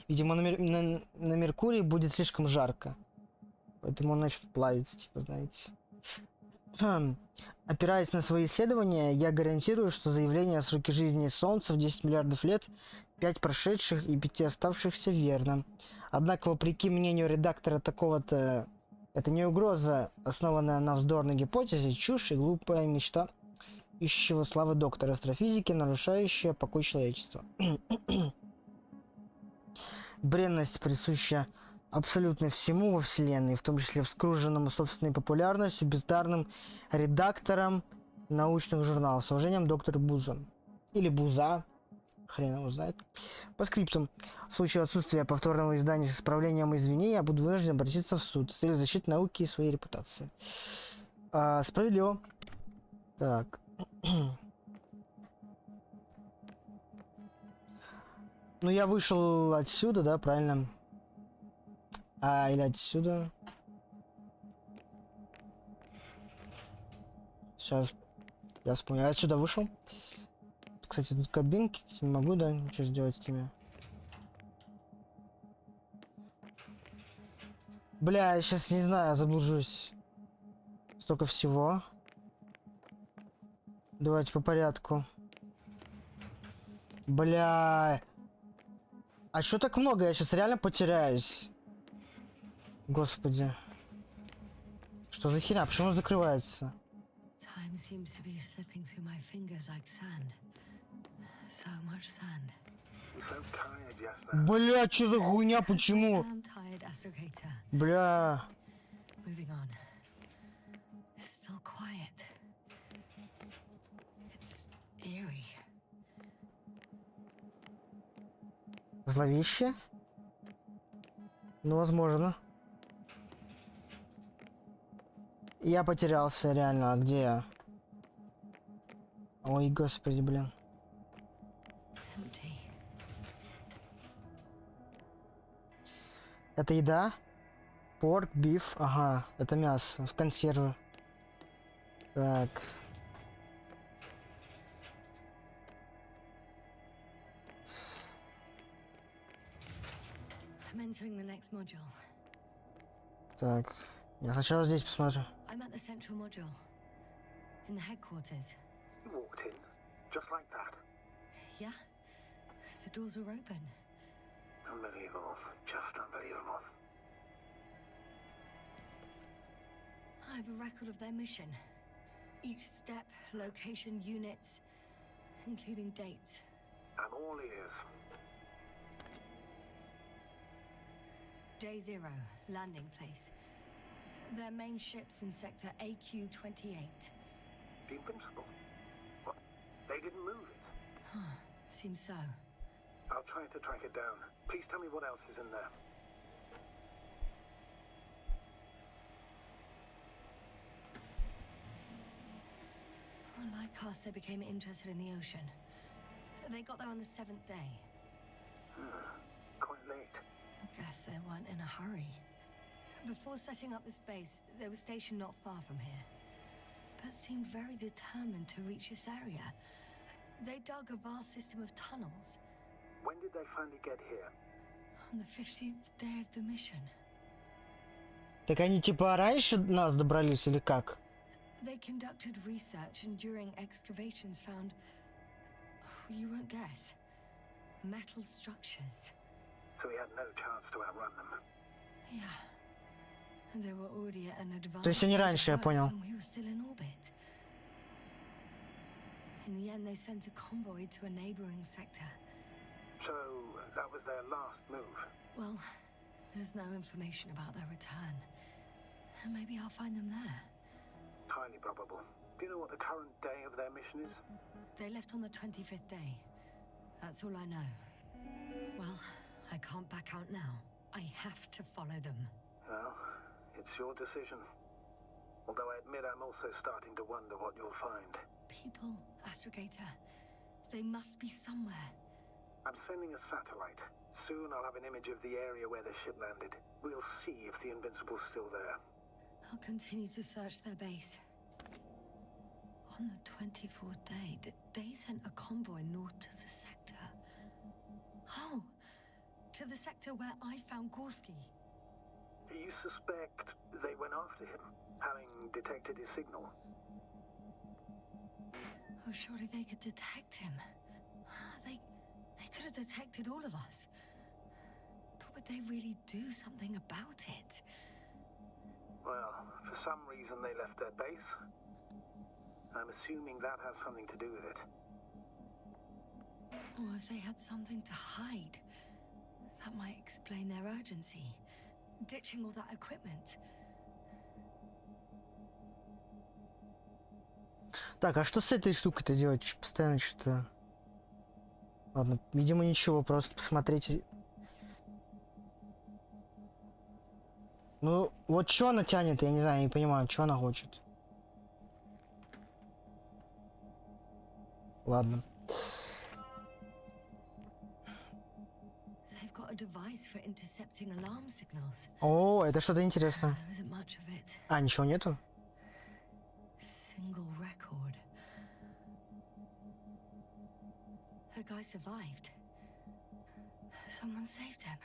Видимо, на Меркурии будет слишком жарко. Поэтому он начнет плавиться, типа, знаете. Опираясь на свои исследования, я гарантирую, что заявление о сроке жизни Солнца в 10 миллиардов лет, 5 прошедших и 5 оставшихся верно. Однако, вопреки мнению редактора такого-то, это не угроза, основанная на вздорной гипотезе, чушь и глупая мечта ищущего славы доктора астрофизики, нарушающая покой человечества. Бренность присуща абсолютно всему во Вселенной, в том числе вскруженному собственной популярностью, бездарным редактором научных журналов. С уважением, доктор Буза. Или Буза. Хрен его знает. По скриптум. В случае отсутствия повторного издания с исправлением извинений, я буду вынужден обратиться в суд с целью защиты науки и своей репутации. Справедливо. Так. Ну, я вышел отсюда, да, правильно? Или отсюда. Сейчас я вспомнил. Я отсюда вышел. Кстати, тут кабинки. Не могу, да, ничего сделать с ними. Бля, я сейчас не знаю, заблужусь. Столько всего. Давайте по порядку. Бля. А что так много? Я сейчас реально потеряюсь. Господи. Что за херня? Почему он закрывается? Time seems to be slipping through my fingers like sand. So much sand. You're so tired, Jasna. Бля, чё за хуйня, почему? I'm tired, Astrogator. Бля. Moving on. It's still quiet. It's eerie. Зловеще? Ну, возможно. Я потерялся, реально. А где я? Ой, господи, блин. Empty. Это еда? Порк, биф. Ага, это мясо. В консервы. Так. I'm entering the next module. Так. Я сначала здесь посмотрю. I'm at the central module. In the headquarters. You walked in, just like that. Yeah? The doors were open. Unbelievable. Just unbelievable. I have a record of their mission. Each step, location, units, including dates. I'm all ears. Day 0, landing place. Their main ship's in sector AQ-28. The Invincible? What? They didn't move it? Huh, seems so. I'll try to track it down. Please tell me what else is in there. Well, like us, they became interested in the ocean. They got there on the 7th day. Quite late. Guess they weren't in a hurry. Before setting up this base, they were stationed not far from here, but seemed very determined to reach this area. They dug a vast system of tunnels. When did they finally get here? On the 15th day of the mission. Так они типа раньше нас добрались или как? They conducted research and during excavations found, you won't guess, metal structures. So we had no chance to outrun them. Yeah. And they were already at an advanced То есть они stage of раньше, я works понял. when we were still in orbit. In the end, they sent a convoy to a neighboring sector. So that was their last move. Well, there's no information about their return. And maybe I'll find them there. Highly probable. Do you know what the current day of their mission is? They left on the 25th day. That's all I know. Well, I can't back out now. I have to follow them. Well, it's your decision. Although I admit I'm also starting to wonder what you'll find. People, Astrogator. They must be somewhere. I'm sending a satellite. Soon I'll have an image of the area where the ship landed. We'll see if the Invincible's still there. I'll continue to search their base. On the 24th day, they sent a convoy north to the sector. Oh, to the sector where I found Gorski. You suspect they went after him, having detected his signal? Oh, surely they could detect him. They could have detected all of us. But would they really do something about it? Well, for some reason they left their base. I'm assuming that has something to do with it. Or if they had something to hide, that might explain their urgency. Ditching all that equipment. Так, а что с этой штукой-то делать? Постоянно что-то... Ладно, видимо ничего, просто посмотреть. Ну, вот что она тянет, я не знаю, не понимаю, что она хочет. Ладно. They've got a device for intercepting alarm signals. О, это что-то интересное. There isn't much of it. А, ничего нету? Single record. The guy survived. Someone saved him.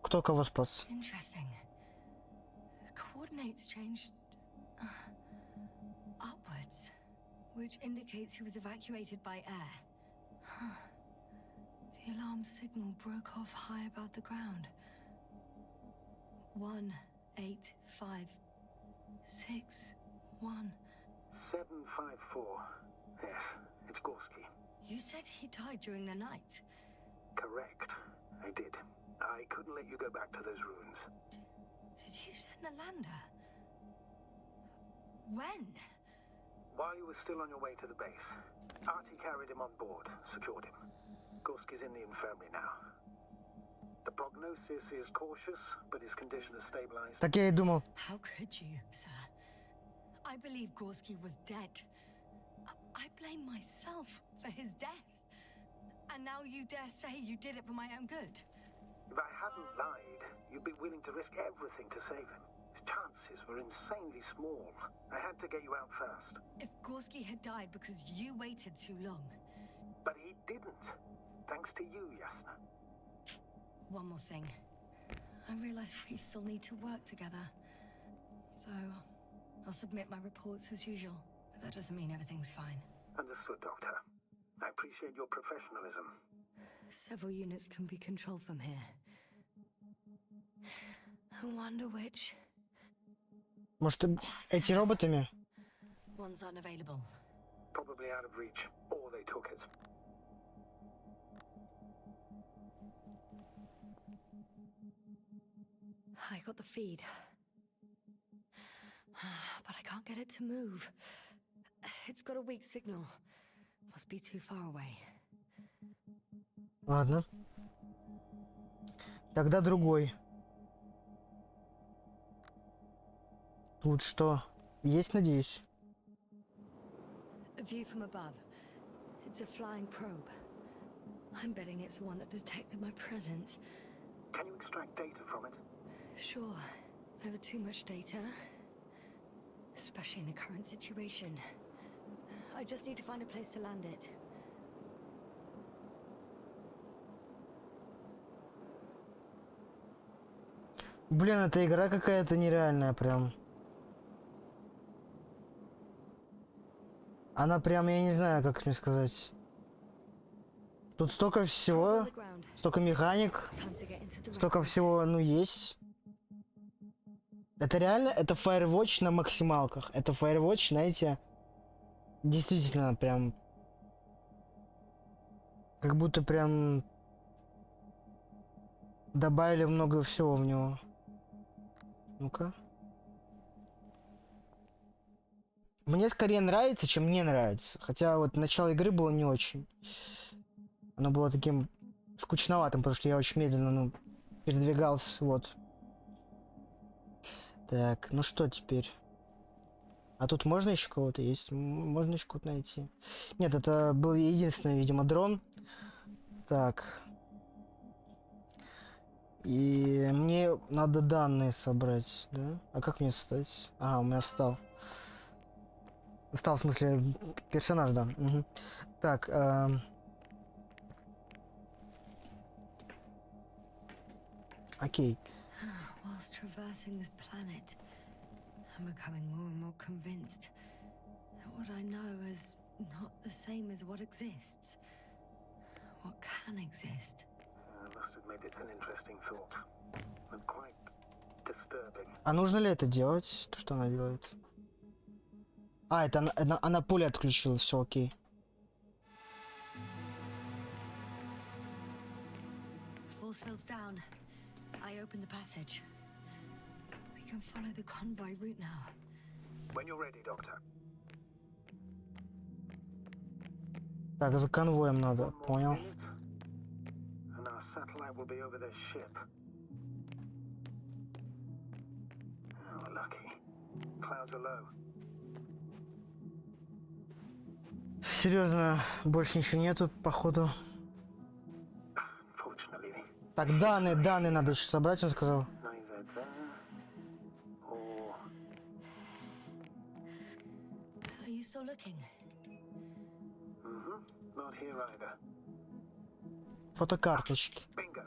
Кто кого спас? Interesting. Coordinates changed upwards, which indicates he was evacuated by air. The alarm signal broke off high above the ground. 1856 1. 754. Yes, it's Gorski. You said he died during the night. Correct. I did. I couldn't let you go back to those ruins. Did you send the lander? When? While you were still on your way to the base, Artie carried him on board, secured him. Gorski's in the infirmary now. The prognosis is cautious, but his condition has stabilized. Так я и думал. How could you, sir? I believe Gorski was dead. I blame myself for his death. And now you dare say you did it for my own good? If I hadn't lied, you'd be willing to risk everything to save him. His chances were insanely small. I had to get you out first. If Gorski had died because you waited too long... But he didn't. Thanks to you, Yasna. One more thing. I realize we still need to work together. So, I'll submit my reports as usual. But that doesn't mean everything's fine. Understood, Doctor. I appreciate your professionalism. Several units can be controlled from here. I wonder which... Может, эти роботами? One's unavailable. Probably out of reach, or they took it. I got the feed. But I can't get it to move. It's got a weak signal. Must be too far away. Ладно. Тогда другой. Тут что? Есть, надеюсь? A view from above. It's a flying probe. I'm betting it's the one that detected my presence. Can you extract data from it? Sure. Never too much data. Especially in the current situation. I just need to find a place to land it. Блин, эта игра какая-то нереальная прям. Она прям, я не знаю, как мне сказать. Тут столько всего, столько механик, столько всего, ну, есть. Это реально, это Firewatch на максималках. Это Firewatch, знаете, действительно прям... Как будто прям... Добавили много всего в него. Ну-ка. Мне скорее нравится, чем не нравится. Хотя вот начало игры было не очень. Оно было таким скучноватым, потому что я очень медленно, ну, передвигался, вот. Так, ну что теперь? А тут можно еще кого-то есть? Можно еще кого-то найти? Нет, это был единственный, видимо, дрон. Так. И мне надо данные собрать, да? А как мне встать? Ага, у меня встал. Встал, в смысле, персонаж, да. Угу. Так, окей. Whilst traversing this planet, I'm becoming more and more convinced that what I know is not the same as what exists. What can exist. I must admit it's an interesting thought. And quite disturbing. А нужно ли это делать? То, что она делает? А, это она поле отключила, все, окей. Force field's down. I opened the passage. We can follow the convoy route now. When you're ready, Doctor. Так, за конвоем надо, One more понял. minute, and our satellite will be over their ship. Oh, lucky. Clouds are low. Серьезно, больше ничего нету, походу. Fortunately, Так, данные надо еще собрать, он сказал. neither there or... Are you still looking? Not here either. Фотокарточки. Bingo.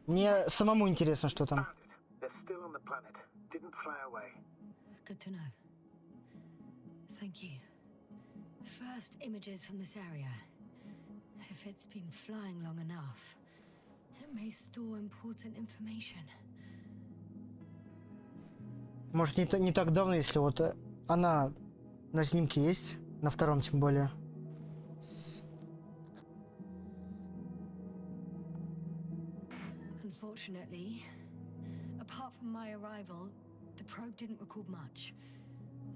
Мне самому интересно, что там. Found it. They're still on the planet. Didn't fly away. Good to know. Thank you. First images from this area. If it's been flying long enough, it may store important information. Может, не так давно, если вот она на снимке есть, на втором тем более. Unfortunately, apart from my arrival, the probe didn't record much.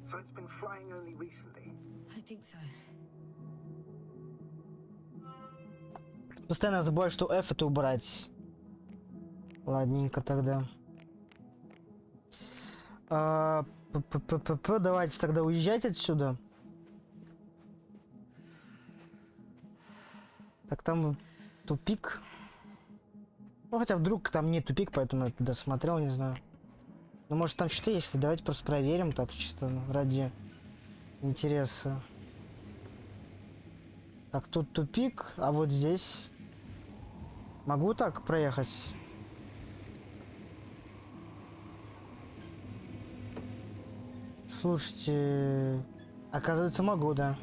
So it's been flying only recently. I think so. Постоянно забываю, что F это убрать. Ладненько тогда. Давайте тогда уезжать отсюда. Так, там тупик. Ну, хотя вдруг там не тупик, поэтому я туда смотрел, не знаю. Ну, может, там что-то есть. Давайте просто проверим, так, чисто ради интереса. Так, тут тупик, а вот здесь... Могу так проехать? Слушайте... Оказывается, могу, да.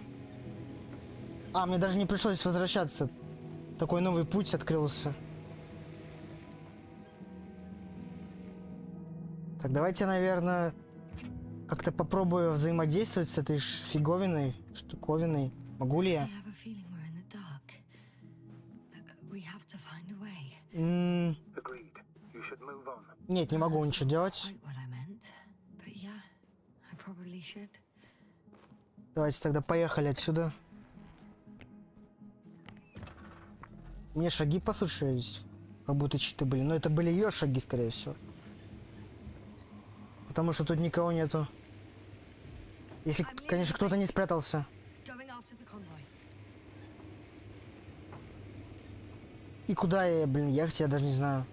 А, мне даже не пришлось возвращаться. Такой новый путь открылся. Так, давайте, наверное, как-то попробую взаимодействовать с этой фиговиной, штуковиной. Могу ли я? Нет, не могу ничего делать. Давайте тогда поехали отсюда. Мне шаги послышались, как будто чьи-то были. Но это были ее шаги, скорее всего. Потому что тут никого нету. Если, конечно, кто-то не спрятался. И куда я, блин, ехать, я даже не знаю.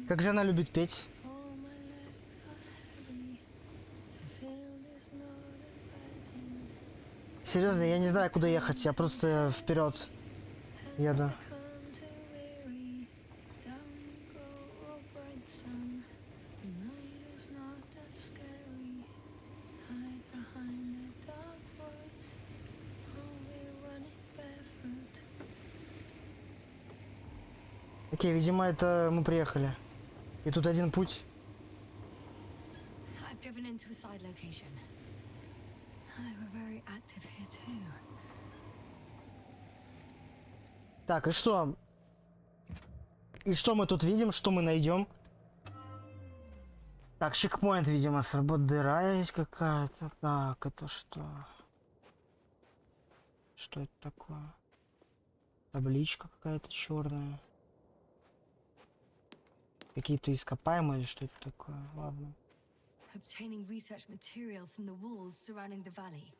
Как же она любит петь. Серьезно, я не знаю, куда ехать, я просто вперед еду. Окей, видимо, это мы приехали. И тут один путь. Так, и что? И что мы тут видим? Что мы найдем? Так, чекпоинт, видимо, сработает. Дыра есть какая-то. Так, это что? Что это такое? Табличка какая-то черная. Какие-то ископаемые, что это такое? Ладно. Obtaining research material from the walls surrounding the valley.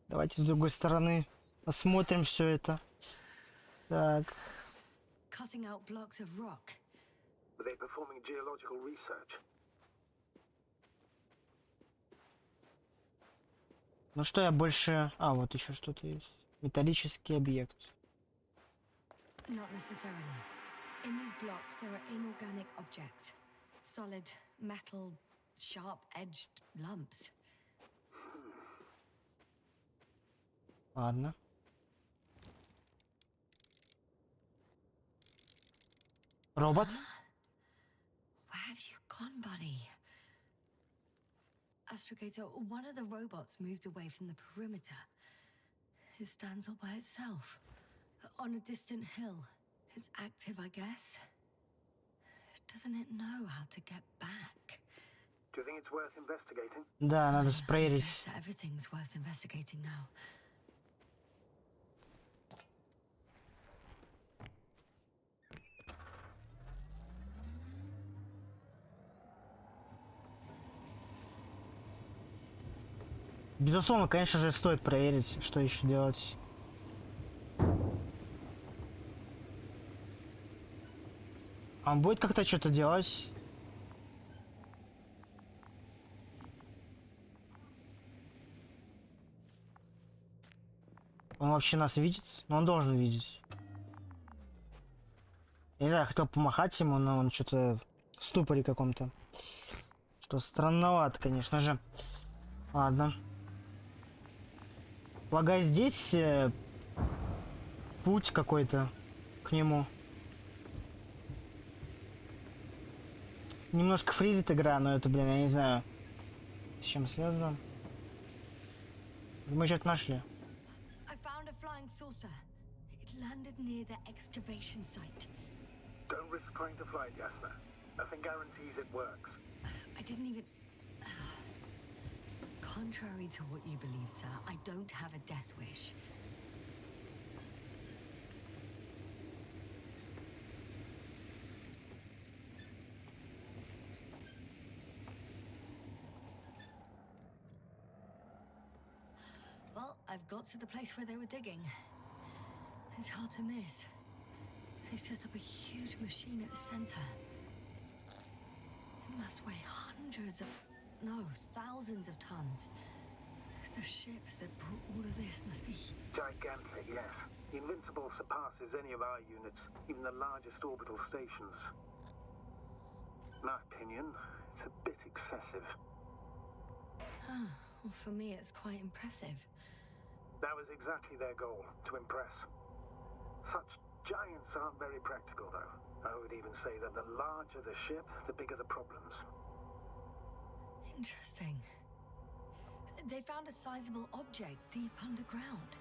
Давайте с другой стороны осмотрим все это. Так. Cutting out blocks of rock. Were they performing geological research? Ну что я больше... А, вот еще что-то есть. Металлический объект. Not necessarily. In these blocks there are inorganic objects. Solid metal, sharp-edged lumps. Ладно. Робот? Where have you gone, buddy? Astrogator, one of the robots moved away from the perimeter. It stands all by itself. On a distant hill. It's active, I guess. Doesn't it know how to get back? Do you think it's worth investigating? Да, надо проверить. Everything's worth investigating now. Безусловно, конечно же, стоит проверить, что еще делать. А он будет как-то что-то делать? Он вообще нас видит? Но он должен видеть. Я не знаю, я хотел помахать ему, но он что-то в ступоре каком-то. Что странновато, конечно же. Ладно. Полагаю, здесь путь какой-то к нему. Немножко фризит игра, но это, блин, я не знаю, с чем связано. Мы что-то нашли. I found a flying saucer. It landed near the excavation site. Don't risk trying to fly it, Yasna. Nothing guarantees it works. I didn't even... Contrary to what you believe, sir, I don't have a death wish. Well, I've got to the place where they were digging. It's hard to miss. They set up a huge machine at the center. It must weigh hundreds of, no, thousands of tons. The ship that brought all of this must be... Gigantic, yes. The Invincible surpasses any of our units, even the largest orbital stations. In my opinion, it's a bit excessive. Ah, well, for me it's quite impressive. That was exactly their goal, to impress. Such giants aren't very practical, though. I would even say that the larger the ship, the bigger the problems. Interesting. They found a sizable object deep underground.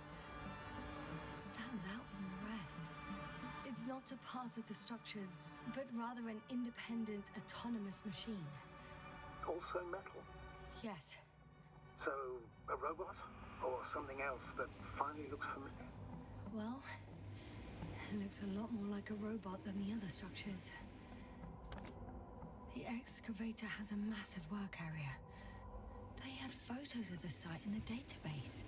Stands out from the rest. It's not a part of the structures, but rather an independent, autonomous machine. Also metal. Yes. So, a robot? Or something else that finally looks familiar? Well, it looks a lot more like a robot than the other structures. The excavator has a massive work area. They had photos of the site in the database,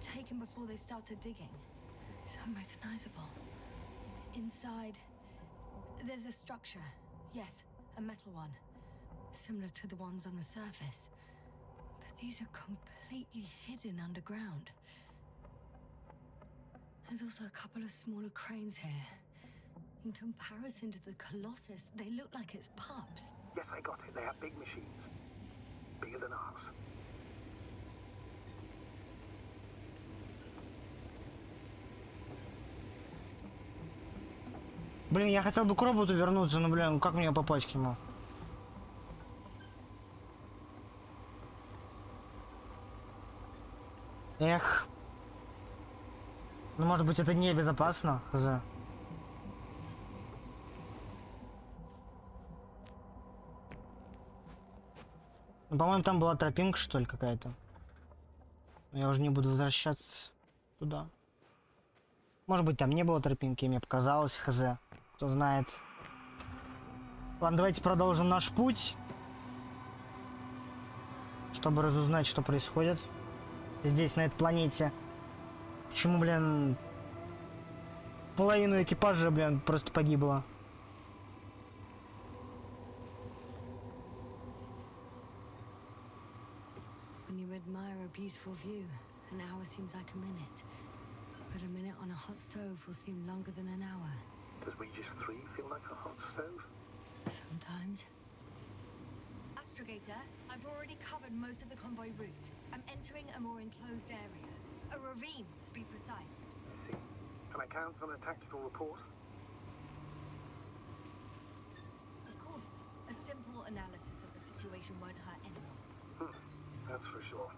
taken before they started digging. It's unrecognizable. Inside, there's a structure. Yes, a metal one. Similar to the ones on the surface. But these are completely hidden underground. There's also a couple of smaller cranes here. In comparison to the Colossus, they look like it's pups. Yes, I got it. They have big machines. Bigger than ours. Блин, я хотел бы к роботу вернуться, но, блин, как мне попасть к нему? Эх. Ну, может быть, это небезопасно, хз. Ну, по-моему, там была тропинка, что ли, какая-то. Я уже не буду возвращаться туда. Может быть, там не было тропинки, и мне показалось, хз. Кто знает. Ладно, давайте продолжим наш путь. Чтобы разузнать, что происходит здесь, на этой планете. Почему, блин, половину экипажа, блин, просто погибло. When you admire a beautiful view, an hour seems like a minute. But a minute on a hot stove will seem longer than an hour. Does Regis 3 feel like a hot stove? Sometimes. Astrogator, I've already covered most of the convoy route. I'm entering a more enclosed area. A ravine, to be precise. I see. Can I count on a tactical report? Of course. A simple analysis of the situation won't hurt anyone. That's for sure.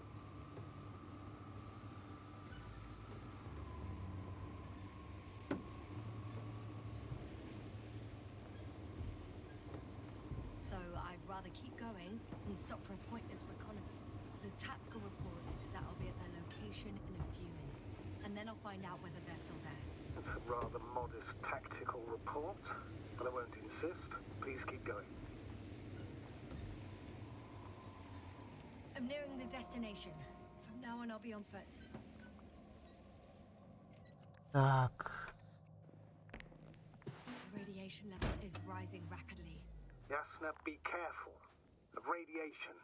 So I'd rather keep going and stop for a pointless reconnaissance. The tactical report is that I'll be at their location in a few minutes, and then I'll find out whether they're still there. It's a rather modest tactical report, but I won't insist. Please keep going. I'm nearing the destination. From now on, I'll be on foot. Так. The radiation level is rising rapidly. Yasna, be careful of radiation,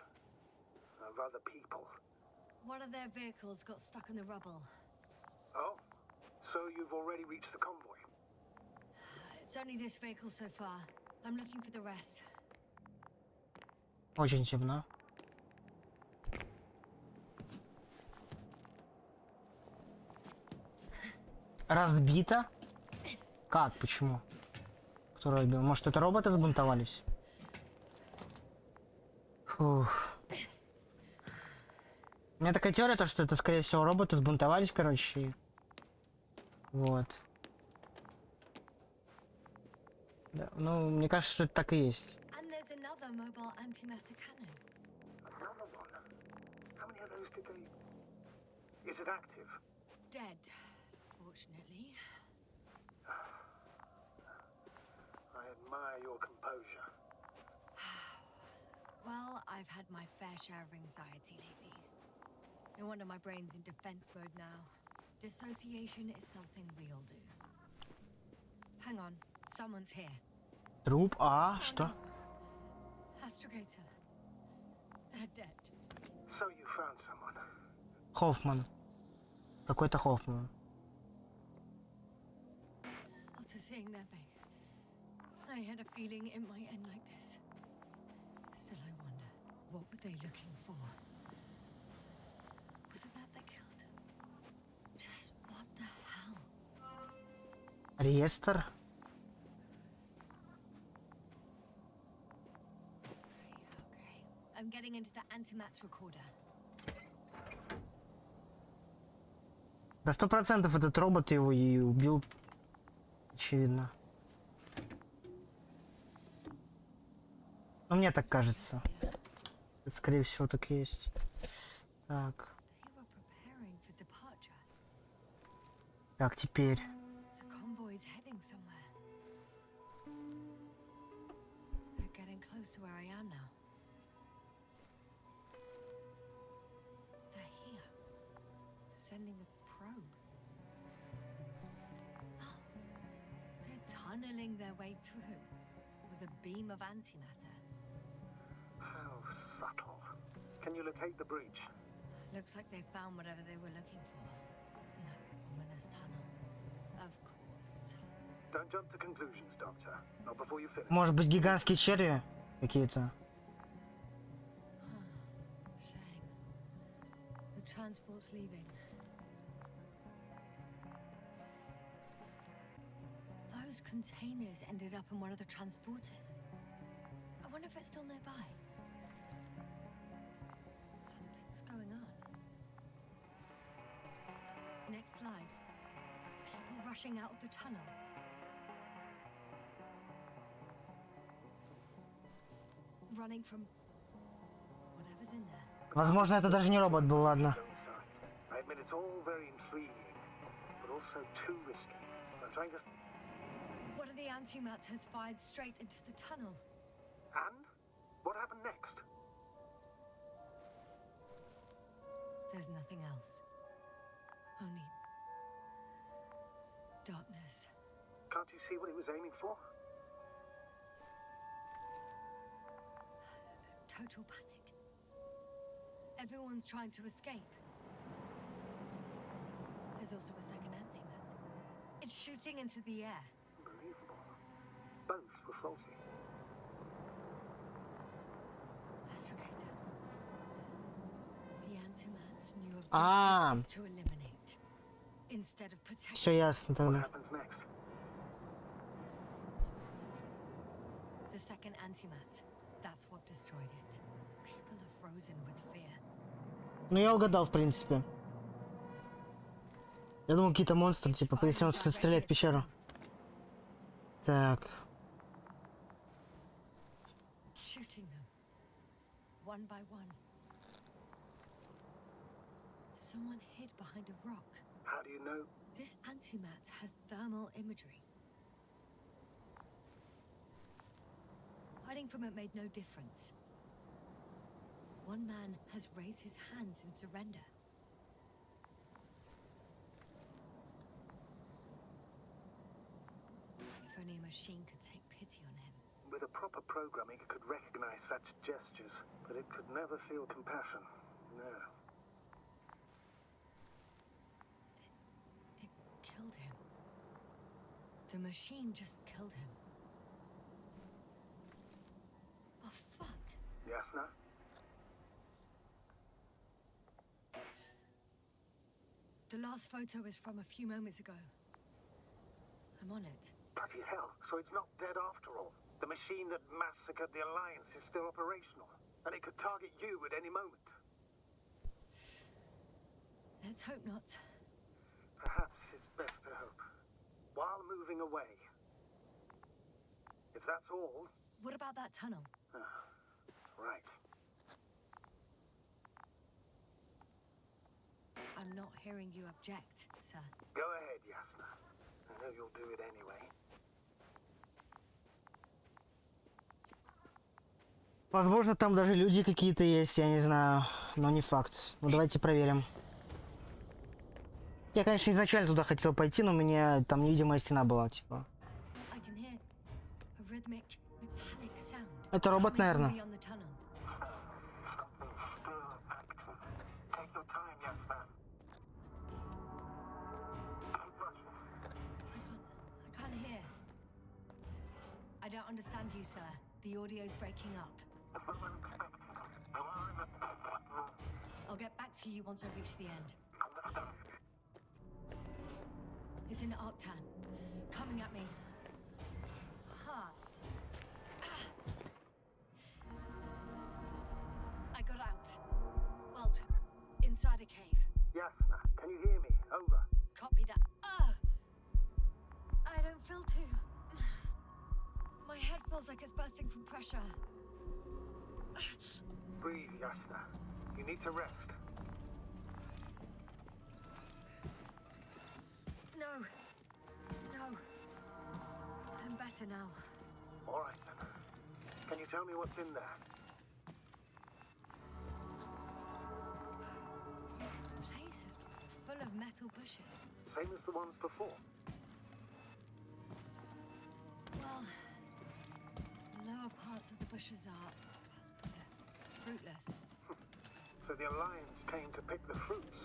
of other people. One of their vehicles got stuck in the rubble. Oh, so you've already reached the convoy? It's only this vehicle so far. I'm looking for the rest. Очень темно. Разбито? Как? Почему? Кто разбил? Может, это роботы сбунтовались? Фух. У меня такая теория, то, что это, скорее всего, роботы сбунтовались, короче. И... Вот. Да, ну, мне кажется, что это так и есть. And there's another mobile antimatter cannon. Another one. How many of those did they... Is it active? Dead, fortunately. I admire your composure. Well, I've had my fair share of anxiety lately. No wonder my brain's in defense mode now. Dissociation is something we all do. Hang on, someone's here. Труп? А, что? Astrogator. They're dead. So you found someone. Хоффман. Какой-то Хоффман. After seeing their base, I had a feeling it might end like this. Still, I wonder, what were they looking for? Was it that they killed him? Just what the hell? Реестр? Okay. I'm getting into the antimatter recorder. Да 100% этот робот его и убил. Очевидно. Ну, мне так кажется. Это, скорее всего, так и есть. Так. They were preparing for departure. Так, теперь. The convoy's heading somewhere. They're getting close to where I am now. They're here. Sending a probe. Oh. They're tunneling their way through with a beam of antimatter. How subtle. Can you locate the breach? Looks like they found whatever they were looking for. In that ominous tunnel. Of course. Don't jump to conclusions, Doctor. Not before you finish. Может быть, гигантские черви какие-то? Shame. The transport's leaving. Those containers ended up in one of the transporters. I wonder if it's still nearby. Something's going on. Next slide. People rushing out of the tunnel. Running from whatever's in there. Возможно, это даже не робот был, ладно. I admit it's all very intriguing, but also too risky. I'm trying to... One of the antimats has fired straight into the tunnel. And? What happened next? There's nothing else. Only darkness. Can't you see what he was aiming for? Total panic. Everyone's trying to escape. There's also a second antimat. It's shooting into the air. Unbelievable. Both were faulty. Astrogator. The antimat's new Ah. objective is to eliminate instead of protect. Все ясно What тогда. happens next? The second antimat. That's what destroyed it. People are frozen with fear. Ну, я угадал, в принципе. Я думал, какие-то монстры, типа, если он стреляет в пещеру. Так. Shooting them. One by one. Someone hid behind a rock. How do you know? This antimat has thermal imagery. Hiding from it made no difference. One man has raised his hands in surrender. If only a machine could take pity on him. With a proper programming, it could recognize such gestures, but it could never feel compassion. No. It killed him. The machine just killed him. Oh, fuck. Yasna? The last photo is from a few moments ago. I'm on it. Bloody hell, so it's not dead after all. The machine that massacred the Alliance is still operational. and it could target you at any moment. Let's hope not. Perhaps it's best to hope. While moving away. If that's all... What about that tunnel? Right. I'm not hearing you object, sir. Go ahead, Yasna. I know you'll do it anyway. Возможно, там даже люди какие-то есть, я не знаю, но не факт. Ну давайте проверим. Я, конечно, изначально туда хотел пойти, но у меня там невидимая стена была, типа. I can hear a rhythmic, metallic sound. Это робот, coming from наверное. beyond the tunnel. Take your time, Yasna. I can't hear. I don't understand you, sir. The audio's breaking up. I'll get back to you once I reach the end. It's in Octan. Coming at me. Huh. I got out. Well, inside a cave. Yasna, can you hear me? Over. Copy that. I don't feel too. My head feels like it's bursting from pressure. Breathe, Yasna. You need to rest. No. I'm better now. All right, then. Can you tell me what's in there? This place is full of metal bushes. Same as the ones before. Well, the lower parts of the bushes are, how to put it, fruitless. So the Alliance came to pick the fruits.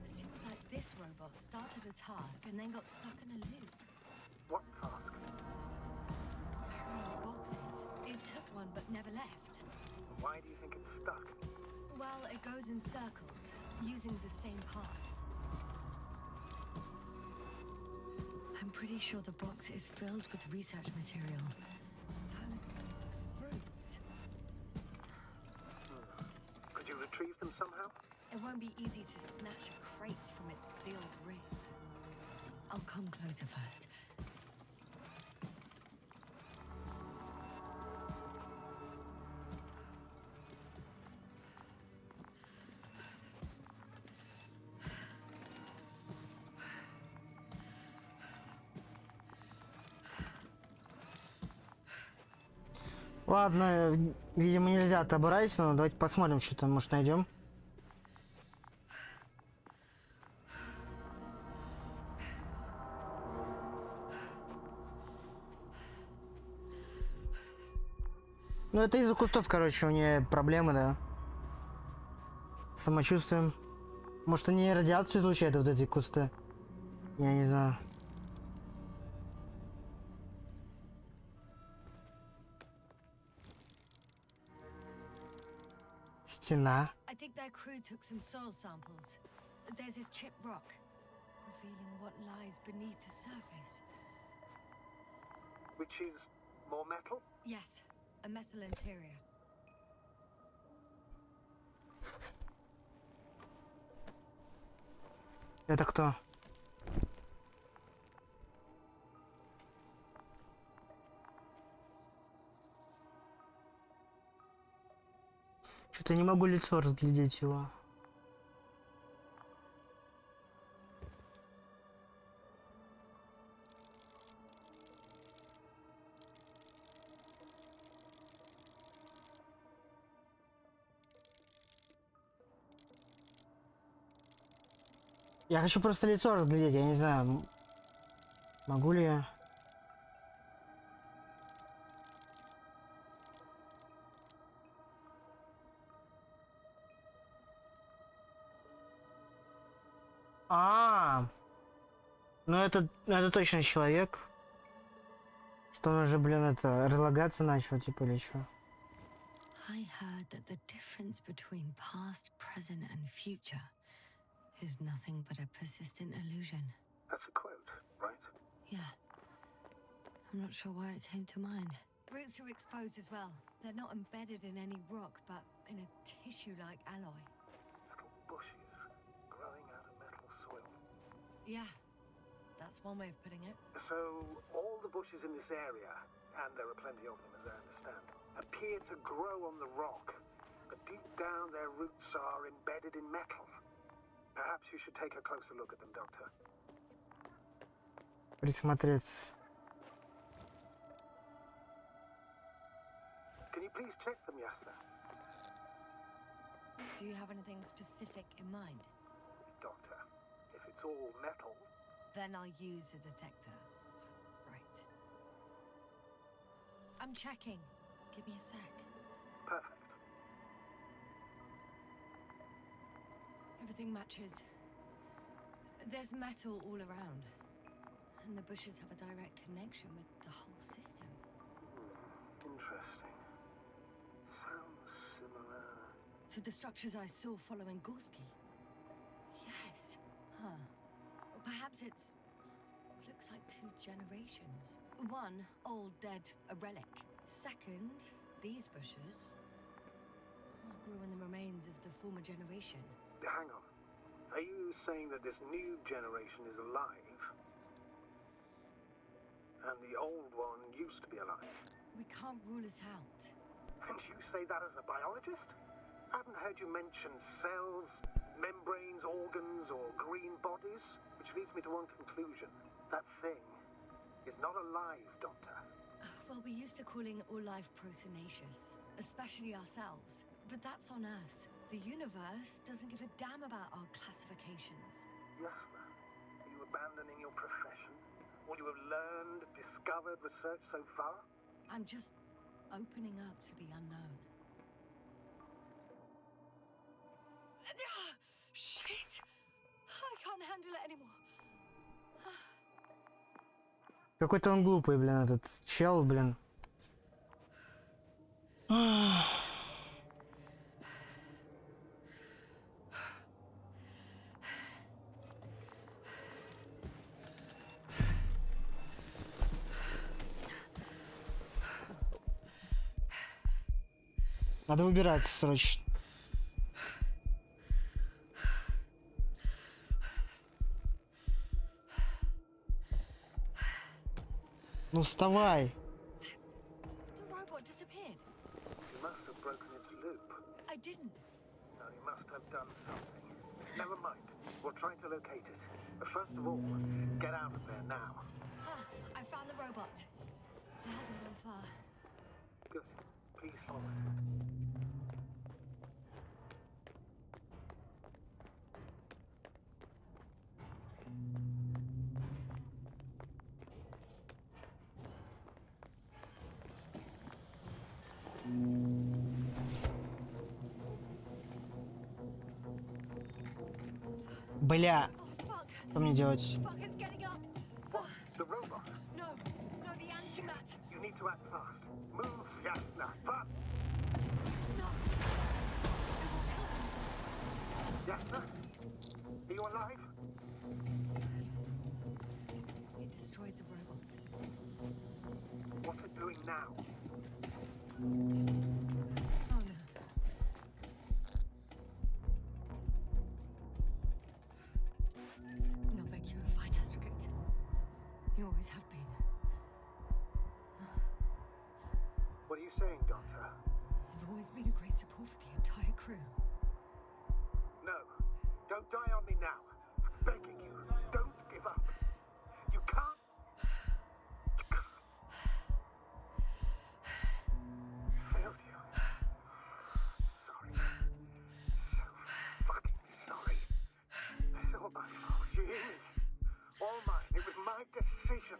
Seems like this robot started a task and then got stuck in a loop. What task? Carrying boxes. It took one but never left. Why do you think it's stuck? Well, it goes in circles, using the same path. I'm pretty sure the box is filled with research material. Those fruits. Could you retrieve them somehow? It won't be easy to snatch a crate from its steel grip. I'll come closer first. Ладно, видимо, нельзя отобрать, но давайте посмотрим, что там, может, найдем. Ну, это из-за кустов, короче, у нее проблемы, да. С самочувствием. Может, они радиацию излучают, вот эти кусты? Я не знаю. Стена. I think their crew took some soil samples. There's this chipped rock, revealing what lies beneath the surface. Which is more metal? Yes, a metal interior. Это кто? Что-то не могу лицо разглядеть его. Я хочу просто лицо разглядеть, я не знаю, могу ли я. Ну это точно человек. Что он уже, блин, это разлагаться начал, типа, или что? I heard that the difference between past, present, and future is nothing but a persistent illusion. That's a quote, right? Yeah. I'm not sure why it came to mind. Roots are exposed as well. They're not embedded in any rock, but in a tissue-like alloy. Little bushes growing out of metal soil. Yeah, that's one way of putting it. So, all the bushes in this area, and there are plenty of them as I understand, appear to grow on the rock, but deep down their roots are embedded in metal. Perhaps you should take a closer look at them, Doctor. Присмотреться. Can you please check them, Yasna? Do you have anything specific in mind? Doctor, if it's all metal... Then I'll use a detector. Right. I'm checking. Give me a sec. Perfect. Everything matches. There's metal all around. And the bushes have a direct connection with the whole system. Interesting. Sounds similar... To the structures I saw following Gorski. Yes. Huh. Or perhaps it's... looks like 2 generations. One, old, dead, a relic. Second, these bushes grew in the remains of the former generation. Hang on. Are you saying that this new generation is alive? And the old one used to be alive? We can't rule it out. And you say that as a biologist? I haven't heard you mention cells, membranes, organs, or green bodies, which leads me to one conclusion. That thing is not alive, Doctor. Well, we used to calling all life proteinaceous, especially ourselves. But that's on Earth. The universe doesn't give a damn about our classifications. Yasna, are you abandoning your profession? All you have learned, discovered, researched so far? I'm just opening up to the unknown. Shit! I can't handle it anymore. Какой-то он глупый, блин, этот чел, блин. Надо выбираться срочно. Ну вставай. The robot disappeared. You must have broken its loop. I didn't. No, you must have done something. Never mind. We'll try to locate it. But first of all, get out of there now. I found the robot. It hasn't gone far. Good. Please follow. Бля, Oh, fuck. что мне делать? Fuck, it's getting up. The robot. No, the antimat. You need to act fast. Move, Yasna. Fast. No. Yasna? Are you alive? Yes. It destroyed the robot. What's it doing now? Oh no. Novak, you're a fine astrogate. You always have been. What are you saying, Doctor? You've always been a great support for the entire crew. No. Don't die on me now. I'm begging you. Don't give up. You can't. You can't. Failed you. Sorry. So fucking sorry. It's all my fault. You hear me? All mine. It was my decision.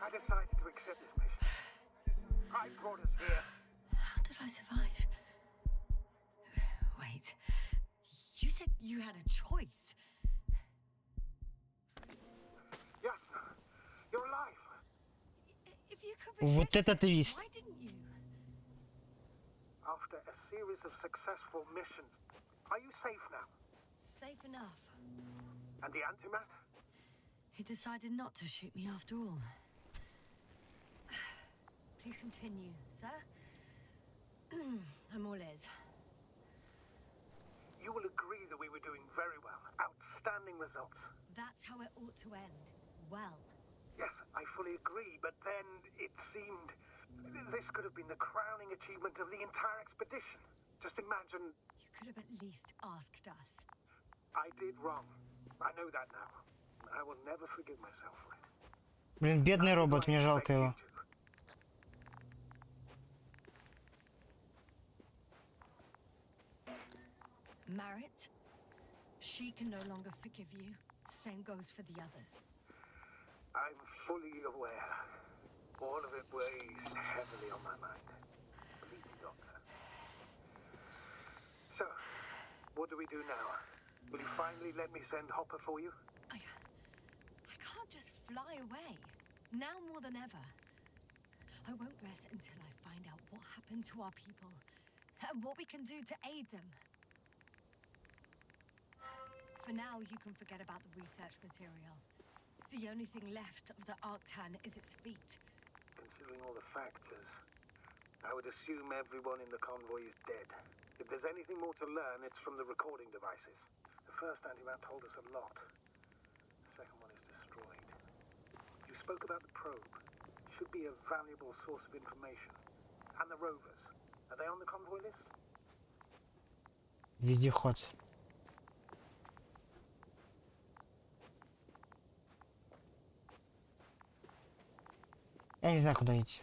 I decided to accept this mission. I brought us here. How did I survive? Wait. You said you had a choice. Yasna, you're alive. If you could Вот reject это it, твист. why didn't you? After a series of successful missions, are you safe now? Safe enough. And the antimat? He decided not to shoot me after all. Please continue, sir. I'm all ears. You will agree that we were doing very well. Outstanding results. That's how it ought to end. Well. Yes, I fully agree, but then it seemed this could have been the crowning achievement of the entire expedition. Just imagine. You could have at least asked us. I did wrong. I know that now. I will never forgive myself for it. Блин, бедный робот, мне жалко его. Marit, she can no longer forgive you. Same goes for the others. I'm fully aware. All of it weighs heavily on my mind. Believe me, Doctor. So, what do we do now? Will you finally let me send Hopper for you? I can't just fly away. Now more than ever. I won't rest until I find out what happened to our people and what we can do to aid them. For now, you can forget about the research material. The only thing left of the Arctan is its feet. Considering all the factors, I would assume everyone in the convoy is dead. If there's anything more to learn, it's from the recording devices. The first antimat told us a lot. The second one is destroyed. You spoke about the probe. Should be a valuable source of information. And the rovers. Are they on the convoy list? Вездеход. Я не знаю, куда идти.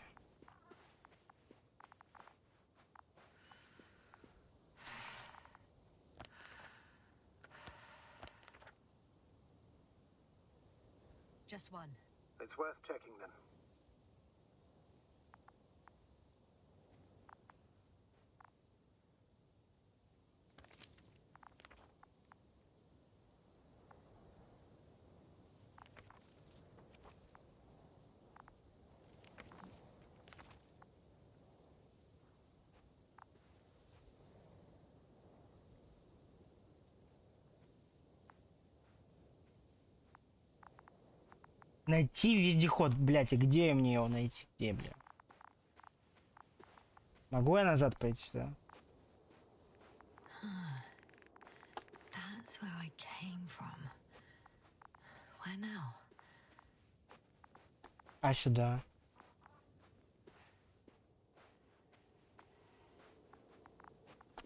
Just one. It's worth checking then. Найти вездеход, блять, и где мне его найти? Где, бля? Могу я назад пойти, да? That's where I came from. Where now? А сюда?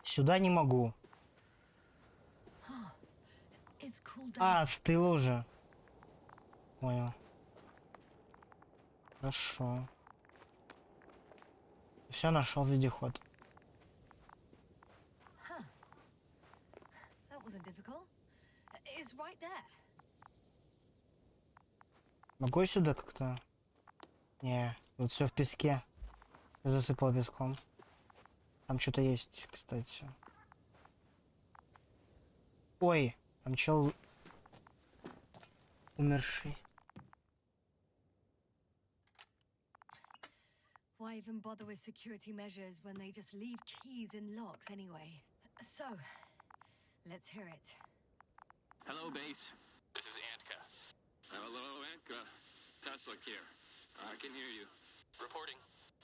Сюда не могу. It's cooled down. А, с тыла уже. Понял. Хорошо. Все, нашел вездеход. Huh. That wasn't difficult. It's right there. Могу я сюда как-то? Не, тут все в песке. Засыпал песком. Там что-то есть, кстати. Ой, там чел умерший. Why even bother with security measures when they just leave keys in locks anyway? So, let's hear it. Hello, base. This is Antka. Hello, Antka. Tesla here. I can hear you. Reporting.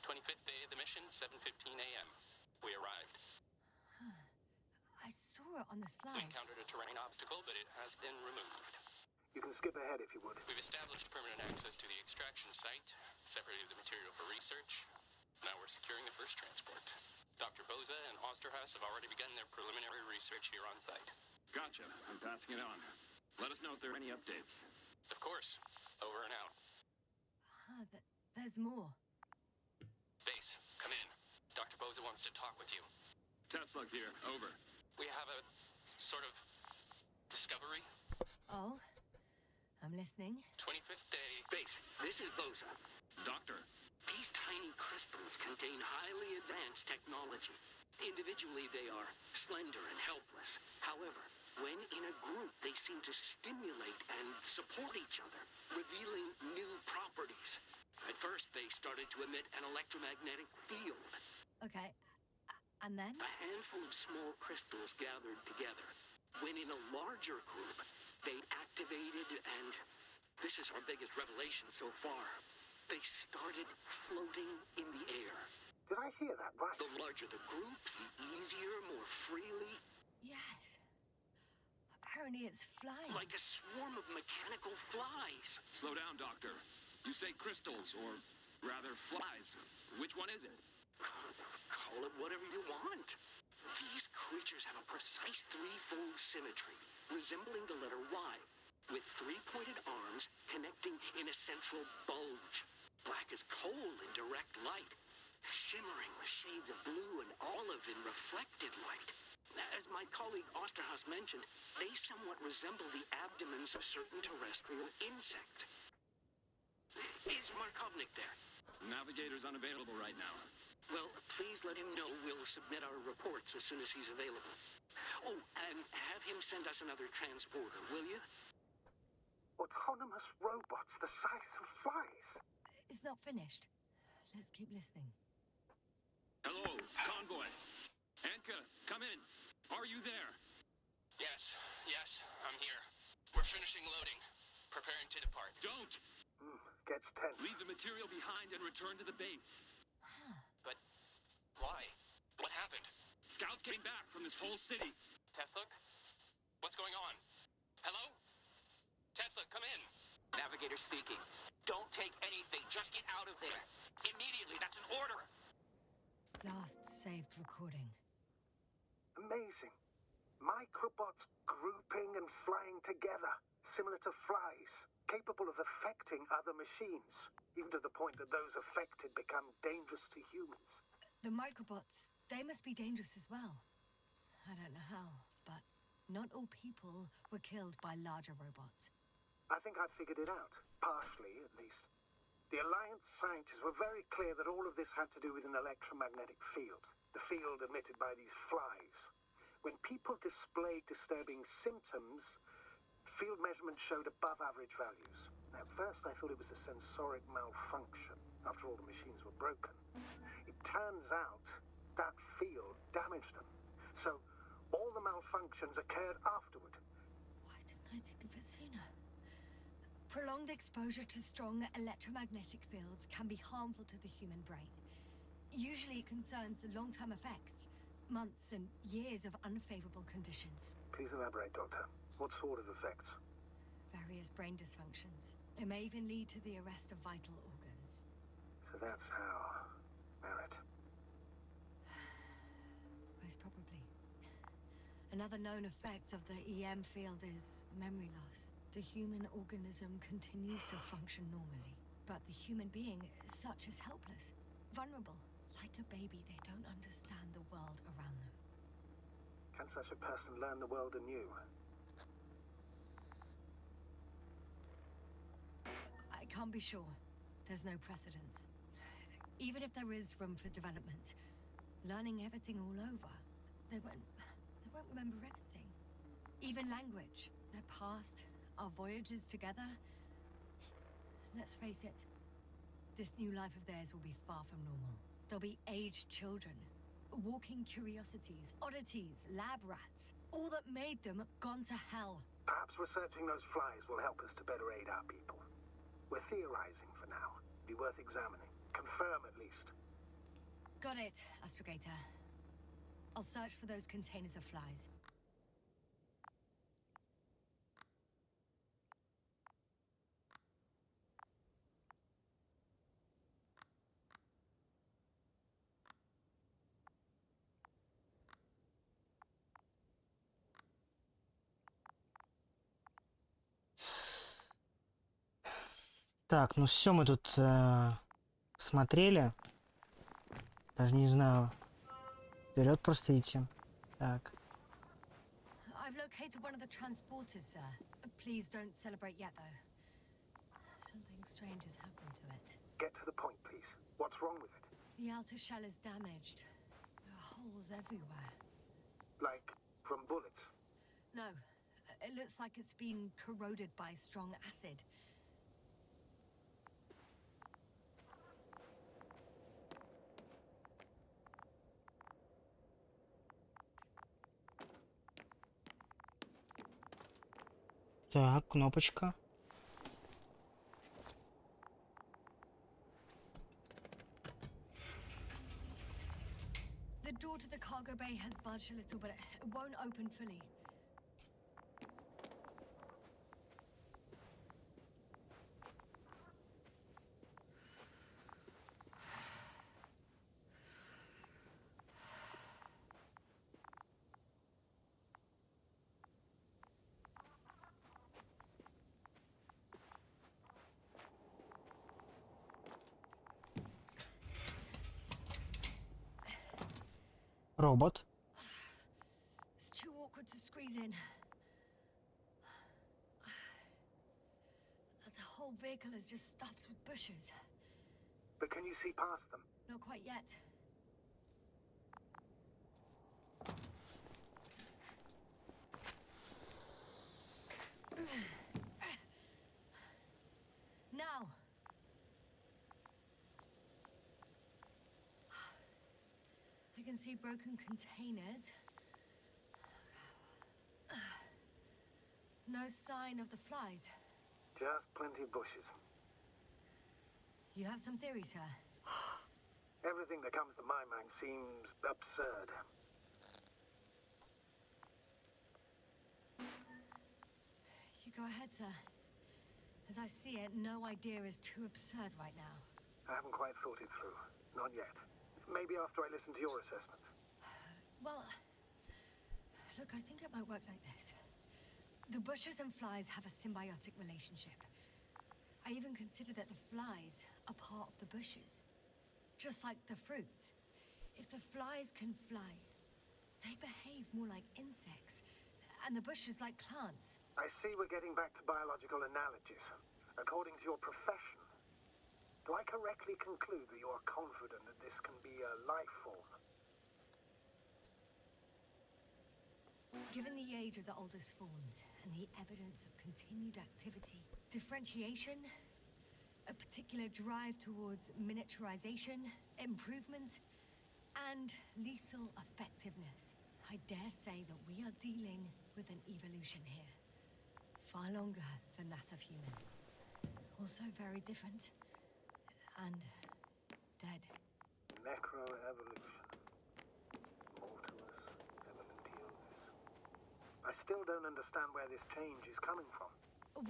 25th day of the mission, 7:15 a.m. We arrived. I saw it on the We slides. encountered a terrain obstacle, but it has been removed. You can skip ahead if you would. We've established permanent access to the extraction site, separated the material for research. Now we're securing the first transport. Dr. Boza and Osterhaus have already begun their preliminary research here on site. Gotcha. I'm passing it on. Let us know if there are any updates. Of course. Over and out. There's more. Base, come in. Dr. Boza wants to talk with you. Tesla here. Over. We have a sort of discovery. Oh, I'm listening. 25th day. Base, this is Boza. Doctor. These tiny crystals contain highly advanced technology. Individually, they are slender and helpless. However, when in a group, they seem to stimulate and support each other, revealing new properties. At first, they started to emit an electromagnetic field. Okay, and then? A handful of small crystals gathered together. When in a larger group, they activated and... This is our biggest revelation so far. They started floating in the air. Did I hear that right? The larger the group, the easier, more freely. Yes. Apparently it's flying. Like a swarm of mechanical flies. Slow down, Doctor. You say crystals, or rather flies. Which one is it? Call it whatever you want. These creatures have a precise threefold symmetry, resembling the letter Y, with three-pointed arms connecting in a central bulge. Black as coal in direct light, shimmering with shades of blue and olive in reflected light. As my colleague Osterhaus mentioned, they somewhat resemble the abdomens of certain terrestrial insects. Is Markovnik there? Navigator's unavailable right now. Well, please let him know we'll submit our reports as soon as he's available. Oh, and have him send us another transporter, will you? Autonomous robots the size of flies. It's not finished. Let's keep listening. Hello, convoy. Anka, come in. Are you there? Yes, I'm here. We're finishing loading. Preparing to depart. Don't! Gets tense. Leave the material behind and return to the base. But why? What happened? Scouts came back from this whole city. Tesla? What's going on? Hello? Tesla, come in. Navigator speaking. Don't take anything. Just get out of there. Immediately. That's an order. Last saved recording. Amazing. Microbots grouping and flying together, similar to flies, capable of affecting other machines, even to the point that those affected become dangerous to humans. The microbots, they must be dangerous as well. I don't know how, but not all people were killed by larger robots. I think I figured it out, partially at least. The Alliance scientists were very clear that all of this had to do with an electromagnetic field, the field emitted by these flies. When people displayed disturbing symptoms, field measurements showed above average values. At first I thought it was a sensoric malfunction. After all, the machines were broken. It turns out that field damaged them. So all the malfunctions occurred afterward. Why didn't I think of it sooner? Prolonged exposure to strong electromagnetic fields can be harmful to the human brain. Usually it concerns long-term effects, months and years of unfavorable conditions. Please elaborate, Doctor. What sort of effects? Various brain dysfunctions. It may even lead to the arrest of vital organs. So that's how... Merit. Most probably. Another known effect of the EM field is memory loss. The human organism continues to function normally, but the human being is such as helpless, vulnerable. Like a baby, they don't understand the world around them. Can such a person learn the world anew? I can't be sure. There's no precedence. Even if there is room for development, learning everything all over, they won't remember anything. Even language, their past, our voyages together. Let's face it, this new life of theirs will be far from normal. They'll be aged children, walking curiosities, oddities, lab rats, all that made them gone to hell. Perhaps researching those flies will help us to better aid our people. We're theorizing for now. Be worth examining. Confirm at least. Got it, Astrogator. I'll search for those containers of flies. Так, ну все, мы тут смотрели. Даже не знаю. Вперед просто идти. Так. I've located one of the transporters, sir. Please don't celebrate yet, though. Something strange has happened to it. Get to the point, please. What's wrong with it? The outer shell is damaged. There are holes everywhere. Like, from bullets? No, it looks like it's been corroded by strong acid. Так, кнопочка. cargo bay has budged a little, but it won't open fully. Робот. It's too awkward to squeeze in. The whole vehicle is just stuffed with bushes. But can you see past them? Not quite yet. Now. I can see broken containers. No sign of the flies. Just plenty of bushes. You have some theories, sir? Everything that comes to my mind seems absurd. You go ahead, sir. As I see it, no idea is too absurd right now. I haven't quite thought it through. Not yet. Maybe after I listen to your assessment. Well, look, I think it might work like this. The bushes and flies have a symbiotic relationship. I even consider that the flies are part of the bushes. Just like the fruits. If the flies can fly, they behave more like insects. And the bushes like plants. I see we're getting back to biological analogies. According to your profession, do I correctly conclude that you are confident that this can be a life form? Given the age of the oldest forms and the evidence of continued activity, differentiation, a particular drive towards miniaturization, improvement, and lethal effectiveness, I dare say that we are dealing with an evolution here. Far longer than that of human. Also very different. And dead. Necroevolution. Mortimus evolutionis. I still don't understand where this change is coming from.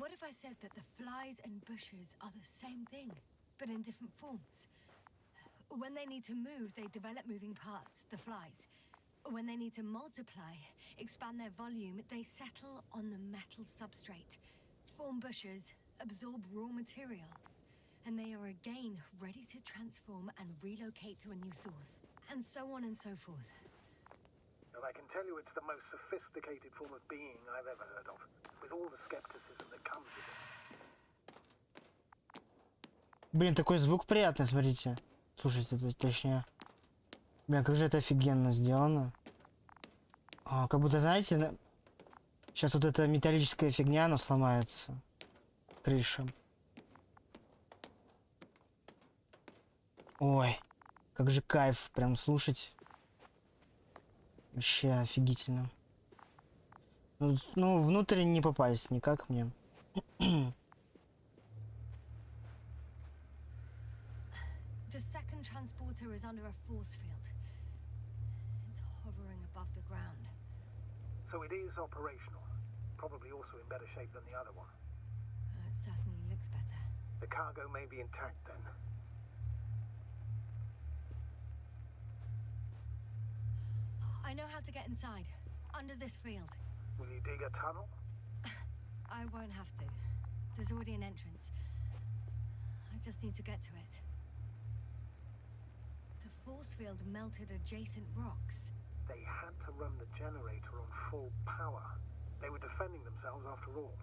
What if I said that the flies and bushes are the same thing, but in different forms? When they need to move, they develop moving parts, the flies. When they need to multiply, expand their volume, they settle on the metal substrate, form bushes, absorb raw material. And they are again ready to transform and relocate to a new source. And so on and so forth. And I can tell you it's the most sophisticated form of being I've ever heard of, with all the skepticism that comes with it. Блин, такой звук приятный, смотрите. Слушайте, точнее. Бля, как же это офигенно сделано. Как будто, знаете, сейчас вот эта металлическая фигня, она сломается. Крыша. Ой, как же кайф прям слушать. Вообще офигительно. Ну, внутрь не попасть никак мне. The second transporter is under a force field. It's hovering above the ground. So it is operational. Probably also in better shape than the other one. It certainly looks better. The cargo may be intact then. I know how to get inside. Under this field. Will you dig a tunnel? I won't have to. There's already an entrance. I just need to get to it. The force field melted adjacent rocks. They had to run the generator on full power. They were defending themselves after all.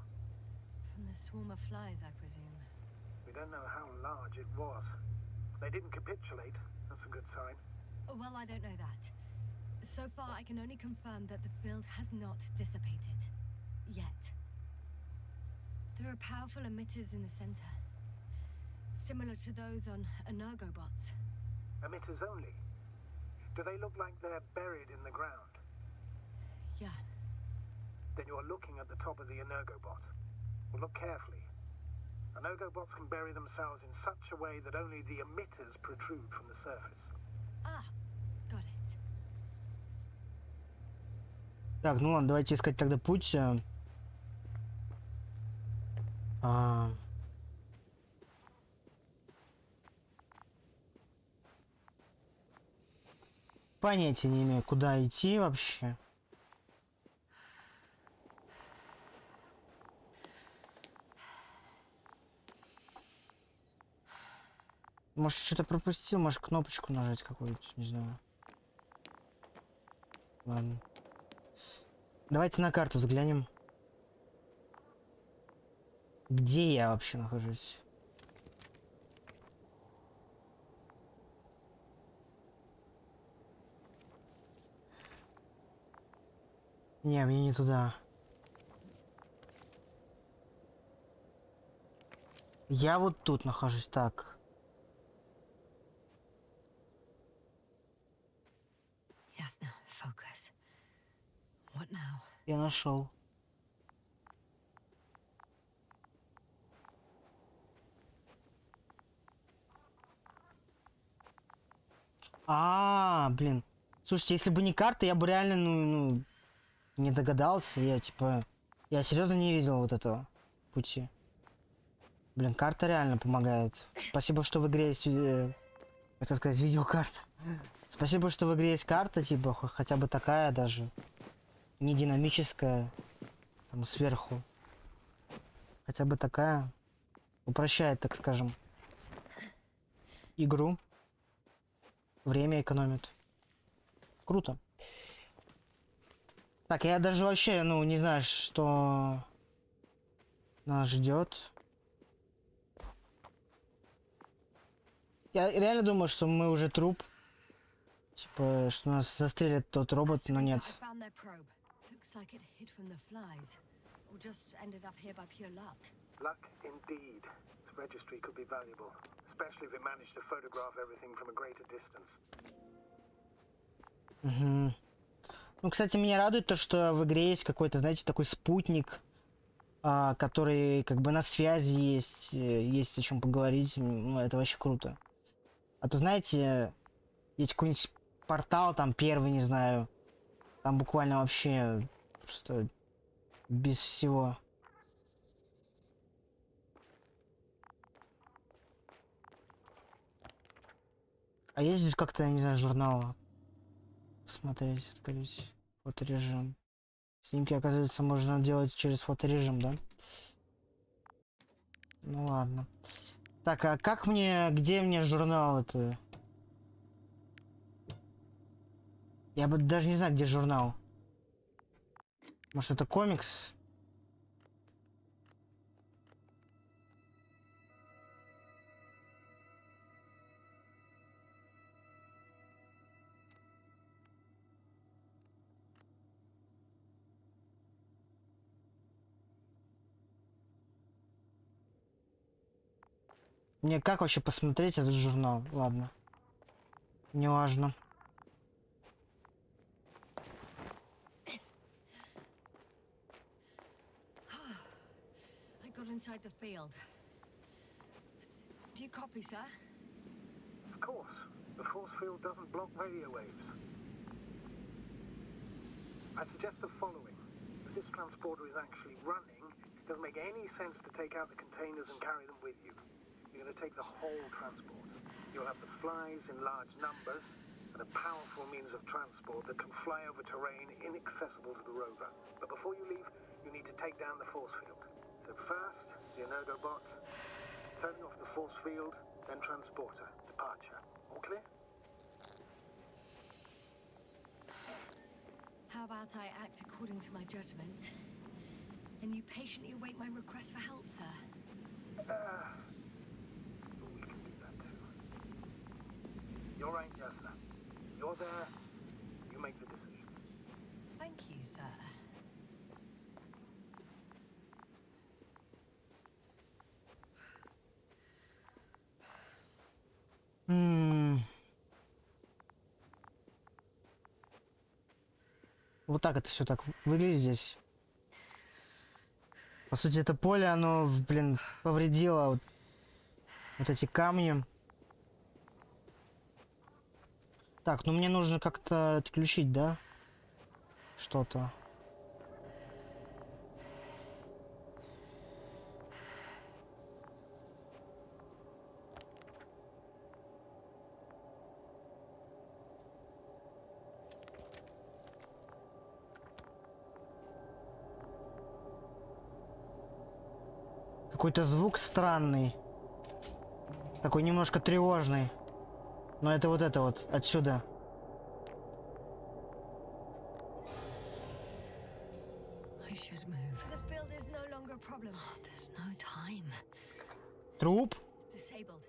From the swarm of flies, I presume. We don't know how large it was. They didn't capitulate. That's a good sign. Well, I don't know that. So far, I can only confirm that the field has not dissipated. Yet. There are powerful emitters in the center. Similar to those on Energobots. Emitters only? Do they look like they're buried in the ground? Yeah. Then you're looking at the top of the Energobot. Well, look carefully. Energobots can bury themselves in such a way that only the emitters protrude from the surface. Ah, got it. Так, ну ладно, давайте искать тогда путь. А, Понятия не имею, куда идти вообще. Может, что-то пропустил, может, кнопочку нажать какую-то, не знаю. Ладно. Давайте на карту взглянем. Где я вообще нахожусь? Не, мне не туда. Я вот тут нахожусь, так. Yasna, focus. What now? Я нашел. Блин. Слушайте, если бы не карта, я бы реально, ну, не догадался. Я, типа, я серьезно не видел вот этого пути. Блин, карта реально помогает. Спасибо, что в игре есть, как это сказать, видеокарта. Спасибо, что в игре есть карта, типа, хотя бы такая даже. Не динамическая, там, сверху. Хотя бы такая. Упрощает, так скажем, игру. Время экономит. Круто. Так, я даже вообще, ну, не знаю, что нас ждет. Я реально думаю, что мы уже труп. Типа, что нас застрелит тот робот, но нет. I found their probe. Looks like it hid from the flies, or just ended up here by pure luck. Luck indeed. Its registry could be valuable, especially if it managed to photograph everything from a greater distance. Угу. Ну, кстати, меня радует то, что в игре есть какой-то, знаете, такой спутник, который как бы на связи есть, есть о чем поговорить. Ну, это вообще круто. А то, знаете, есть какой-нибудь портал, там первый, не знаю, там буквально вообще просто без всего. А есть здесь как-то, я не знаю, журнал смотреть, открыть фоторежим. Снимки, оказывается, можно делать через фоторежим, да? Ну ладно. Так, а как мне, где мне журнал это? Я бы даже не знаю, где журнал. Может, это комикс? Мне как вообще посмотреть этот журнал? Ладно. Неважно. I got inside the field. Do you copy, sir? Of course, the force field doesn't block radio waves. I suggest the following. If this transporter is actually running, it doesn't make any sense to take out the containers and carry them with you. You're going to take the whole transport. You'll have the flies in large numbers and a powerful means of transport that can fly over terrain inaccessible to the rover. But before you leave, you need to take down the force field. So first, the Energobot, turning off the force field, then transporter, departure. All clear? How about I act according to my judgment, and you patiently await my request for help, sir? We can do that too. You're right, Yasna. You're there. You make the decision. Thank you, sir. Вот так это все так выглядит здесь. По сути, это поле, оно, блин, повредило вот эти камни. Так, ну мне нужно как-то отключить, да? Что-то. Какой-то звук странный. Такой немножко тревожный. Но это вот отсюда. I should move. The field is no longer a problem. Oh, there's no time. Труп? Disabled.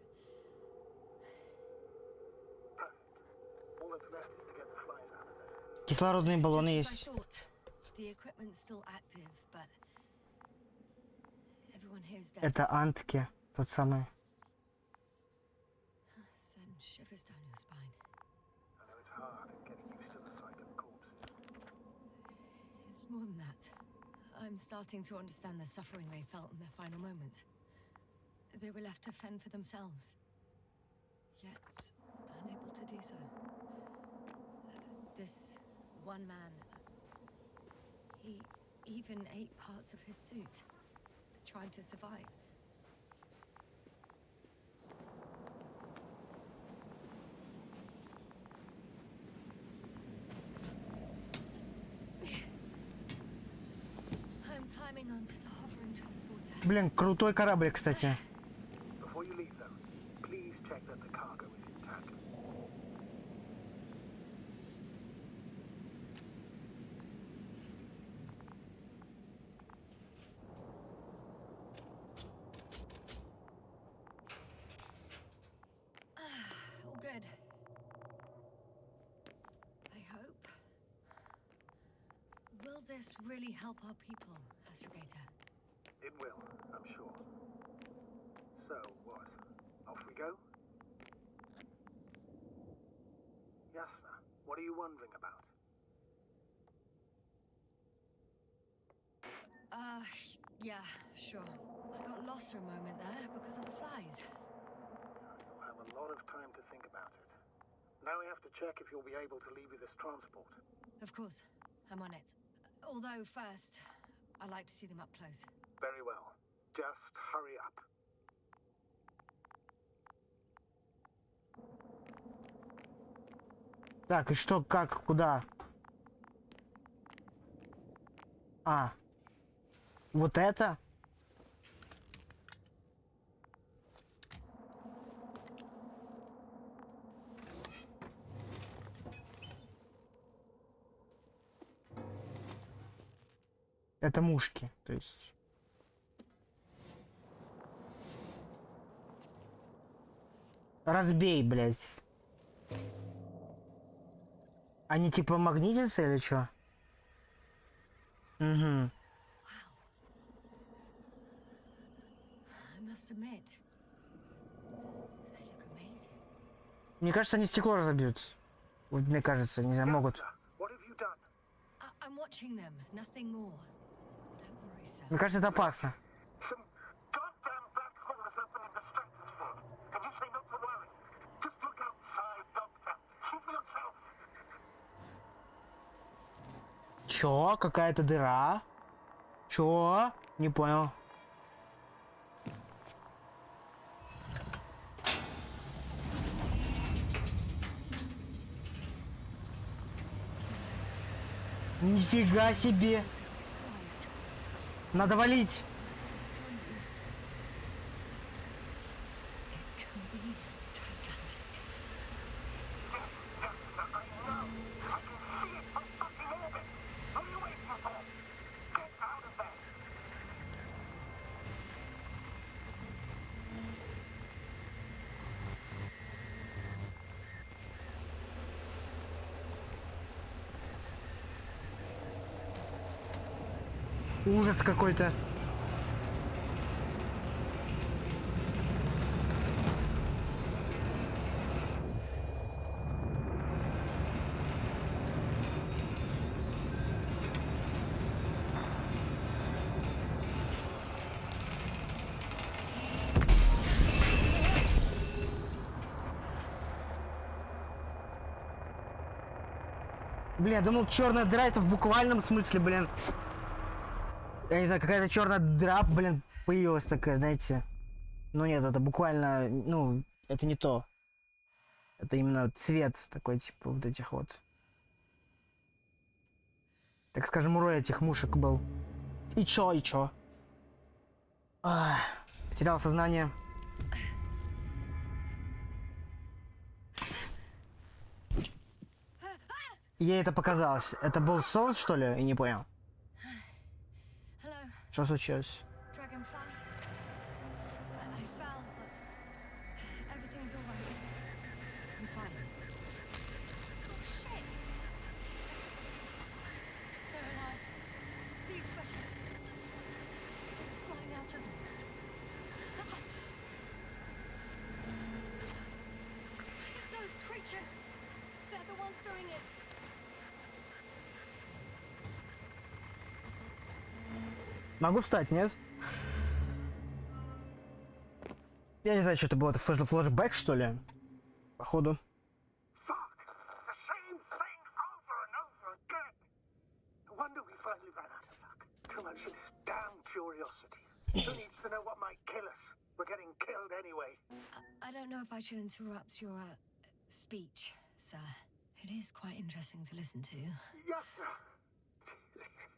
All that's left is to get the flies out of there. Кислородные баллоны Just as есть. I thought. The equipment's still active, but everyone here's dead. Это Антке, тот самый. Send shivers down your spine. I know it's hard getting used to the sight of corpses. It's more than that. I'm starting to understand the suffering they felt in their final moments. They were left to fend for themselves, yet unable to do so. This one man, he even ate parts of his suit, trying to survive. I'm climbing onto the hovering transporter. Блин, крутой корабль, кстати. Before you leave, though, please check that the cargo is intact. All good. I hope. Will this really help our people, Astrogator? It will, I'm sure. So, what? Off we go? Yasna, what are you wondering about? Yeah, sure. I got lost for a moment there because of the flies. You'll have a lot of time to think about it. Now we have to check if you'll be able to leave with this transport. Of course, I'm on it. Although first, I'd like to see them up close. Very well. Just hurry up. Так, и что, как, куда? А. Вот это? Это мушки, то есть. Разбей, блядь. Они типа магнитятся или что? Угу. I must admit, they look amazing. Мне кажется, они стекло разобьют. Вот мне кажется, не знаю, могут. Yasna, what have you done? I'm watching them, nothing more. Don't worry, sir. Мне кажется, это опасно. Some goddamn black hole has opened in the stratosphere. And you say not to worry. Just look outside, Doctor. See for yourself. Чё? Какая-то дыра? Чё? Не понял. Нифига себе! These flies Надо валить! can be gigantic. What are you waiting for? Get out of there. Ужас какой-то. Блин, я думал, черная дыра это в буквальном смысле, блин. Я не знаю, какая-то черная дыра, блин, появилась такая, знаете. Ну нет, это буквально, ну, это не то. Это именно цвет такой, типа, вот этих вот. Так скажем, рой этих мушек был. И чё, и чё? Потерял сознание. Ей это показалось. Это был сон, что ли? И не понял. Hello, Что случилось? Dragonfly. I fell, but everything's all right. I'm fine. Oh shit! They're alive. These bushes. Something's flying out of them. It's those creatures. They're the ones doing it. Могу встать, нет? Я не знаю, что это было. Это флешбэк, что ли? Походу. Fuck! The same thing over and over again! No wonder we finally ran out of luck. Too much of this damn curiosity. Who needs to know what might kill us? We're getting killed anyway. I don't know if I should interrupt your speech, sir. It is quite interesting to listen to. Yes, sir.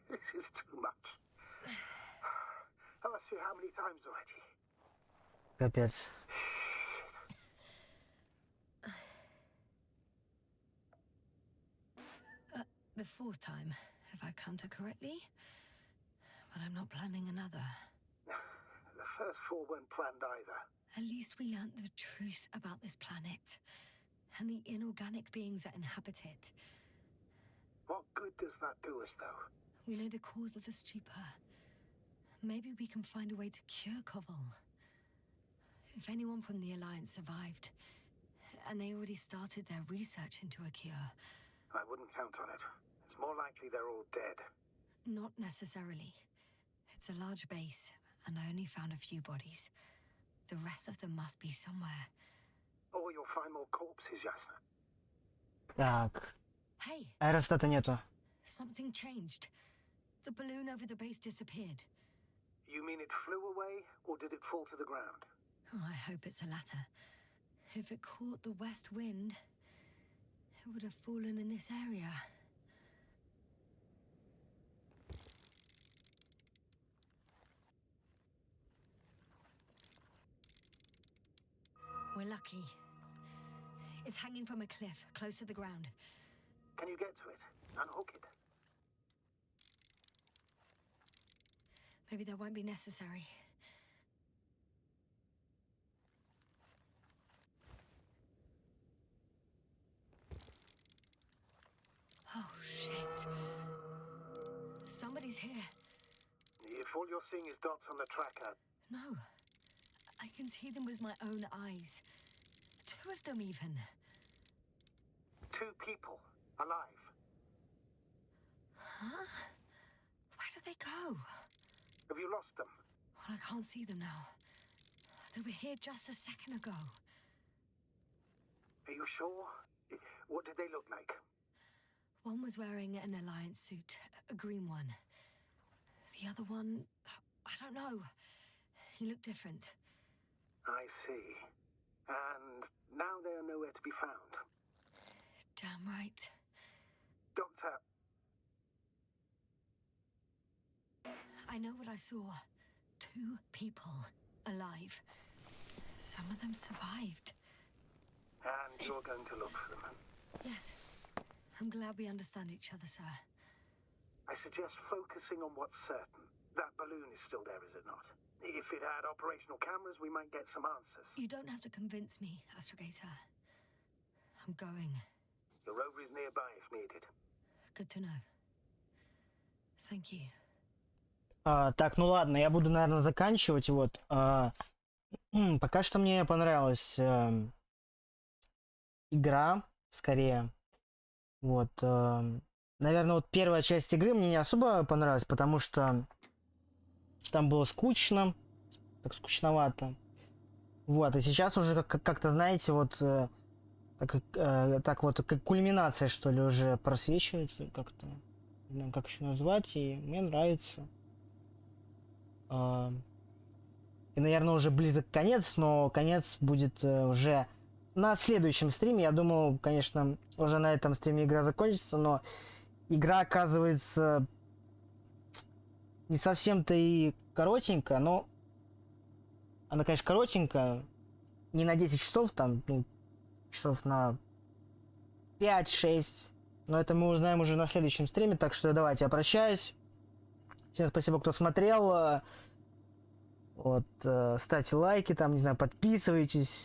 This is too much. I've asked you how many times already? Капец. The fourth time, if I counter correctly. But I'm not planning another. The first four weren't planned either. At least we learnt the truth about this planet and the inorganic beings that inhabit it. What good does that do us, though? We know the cause of the stupor. Maybe we can find a way to cure Koval. If anyone from the Alliance survived, and they already started their research into a cure. I wouldn't count on it. It's more likely they're all dead. Not necessarily. It's a large base, and I only found a few bodies. The rest of them must be somewhere. Or you'll find more corpses, Yasna. Так. Hey, Аэростата нету. something changed. The balloon over the base disappeared. You mean it flew away, or did it fall to the ground? Oh, I hope it's the latter. If it caught the west wind, it would have fallen in this area. We're lucky. It's hanging from a cliff, close to the ground. Can you get to it? Unhook it. Maybe that won't be necessary. Oh, shit. Somebody's here. If all you're seeing is dots on the tracker, No. I can see them with my own eyes. Two of them, even. 2 people, alive. Huh? Where did they go? Have you lost them? Well, I can't see them now. They were here just a second ago. Are you sure? What did they look like? One was wearing an Alliance suit, a green one. The other one, I don't know. He looked different. I see. And now they are nowhere to be found. Damn right. Doctor, I know what I saw. 2 people alive. Some of them survived. and you're going to look for them. Yes. I'm glad we understand each other, sir. I suggest focusing on what's certain. That balloon is still there, is it not? If it had operational cameras, we might get some answers. You don't have to convince me, Astrogator. I'm going. The rover is nearby if needed. Good to know. Thank you. Так, ну ладно, я буду, наверное, заканчивать. Вот. Пока что мне понравилась игра, скорее. Вот. Наверное, вот первая часть игры мне не особо понравилась, потому что там было скучно, так скучновато. Вот, и сейчас уже как-то, знаете, вот так вот, как кульминация, что ли, уже просвечивается, как-то, не знаю, как еще назвать, и мне нравится. И, наверное, уже близок конец, но конец будет уже на следующем стриме. Я думал, конечно, уже на этом стриме игра закончится, но игра оказывается не совсем-то и коротенькая, но Она, конечно, коротенькая. Не на 10 часов, там, ну, часов на 5-6. Но это мы узнаем уже на следующем стриме. Так что давайте, я прощаюсь. Всем спасибо, кто смотрел. Вот, ставьте лайки, там, не знаю, подписывайтесь.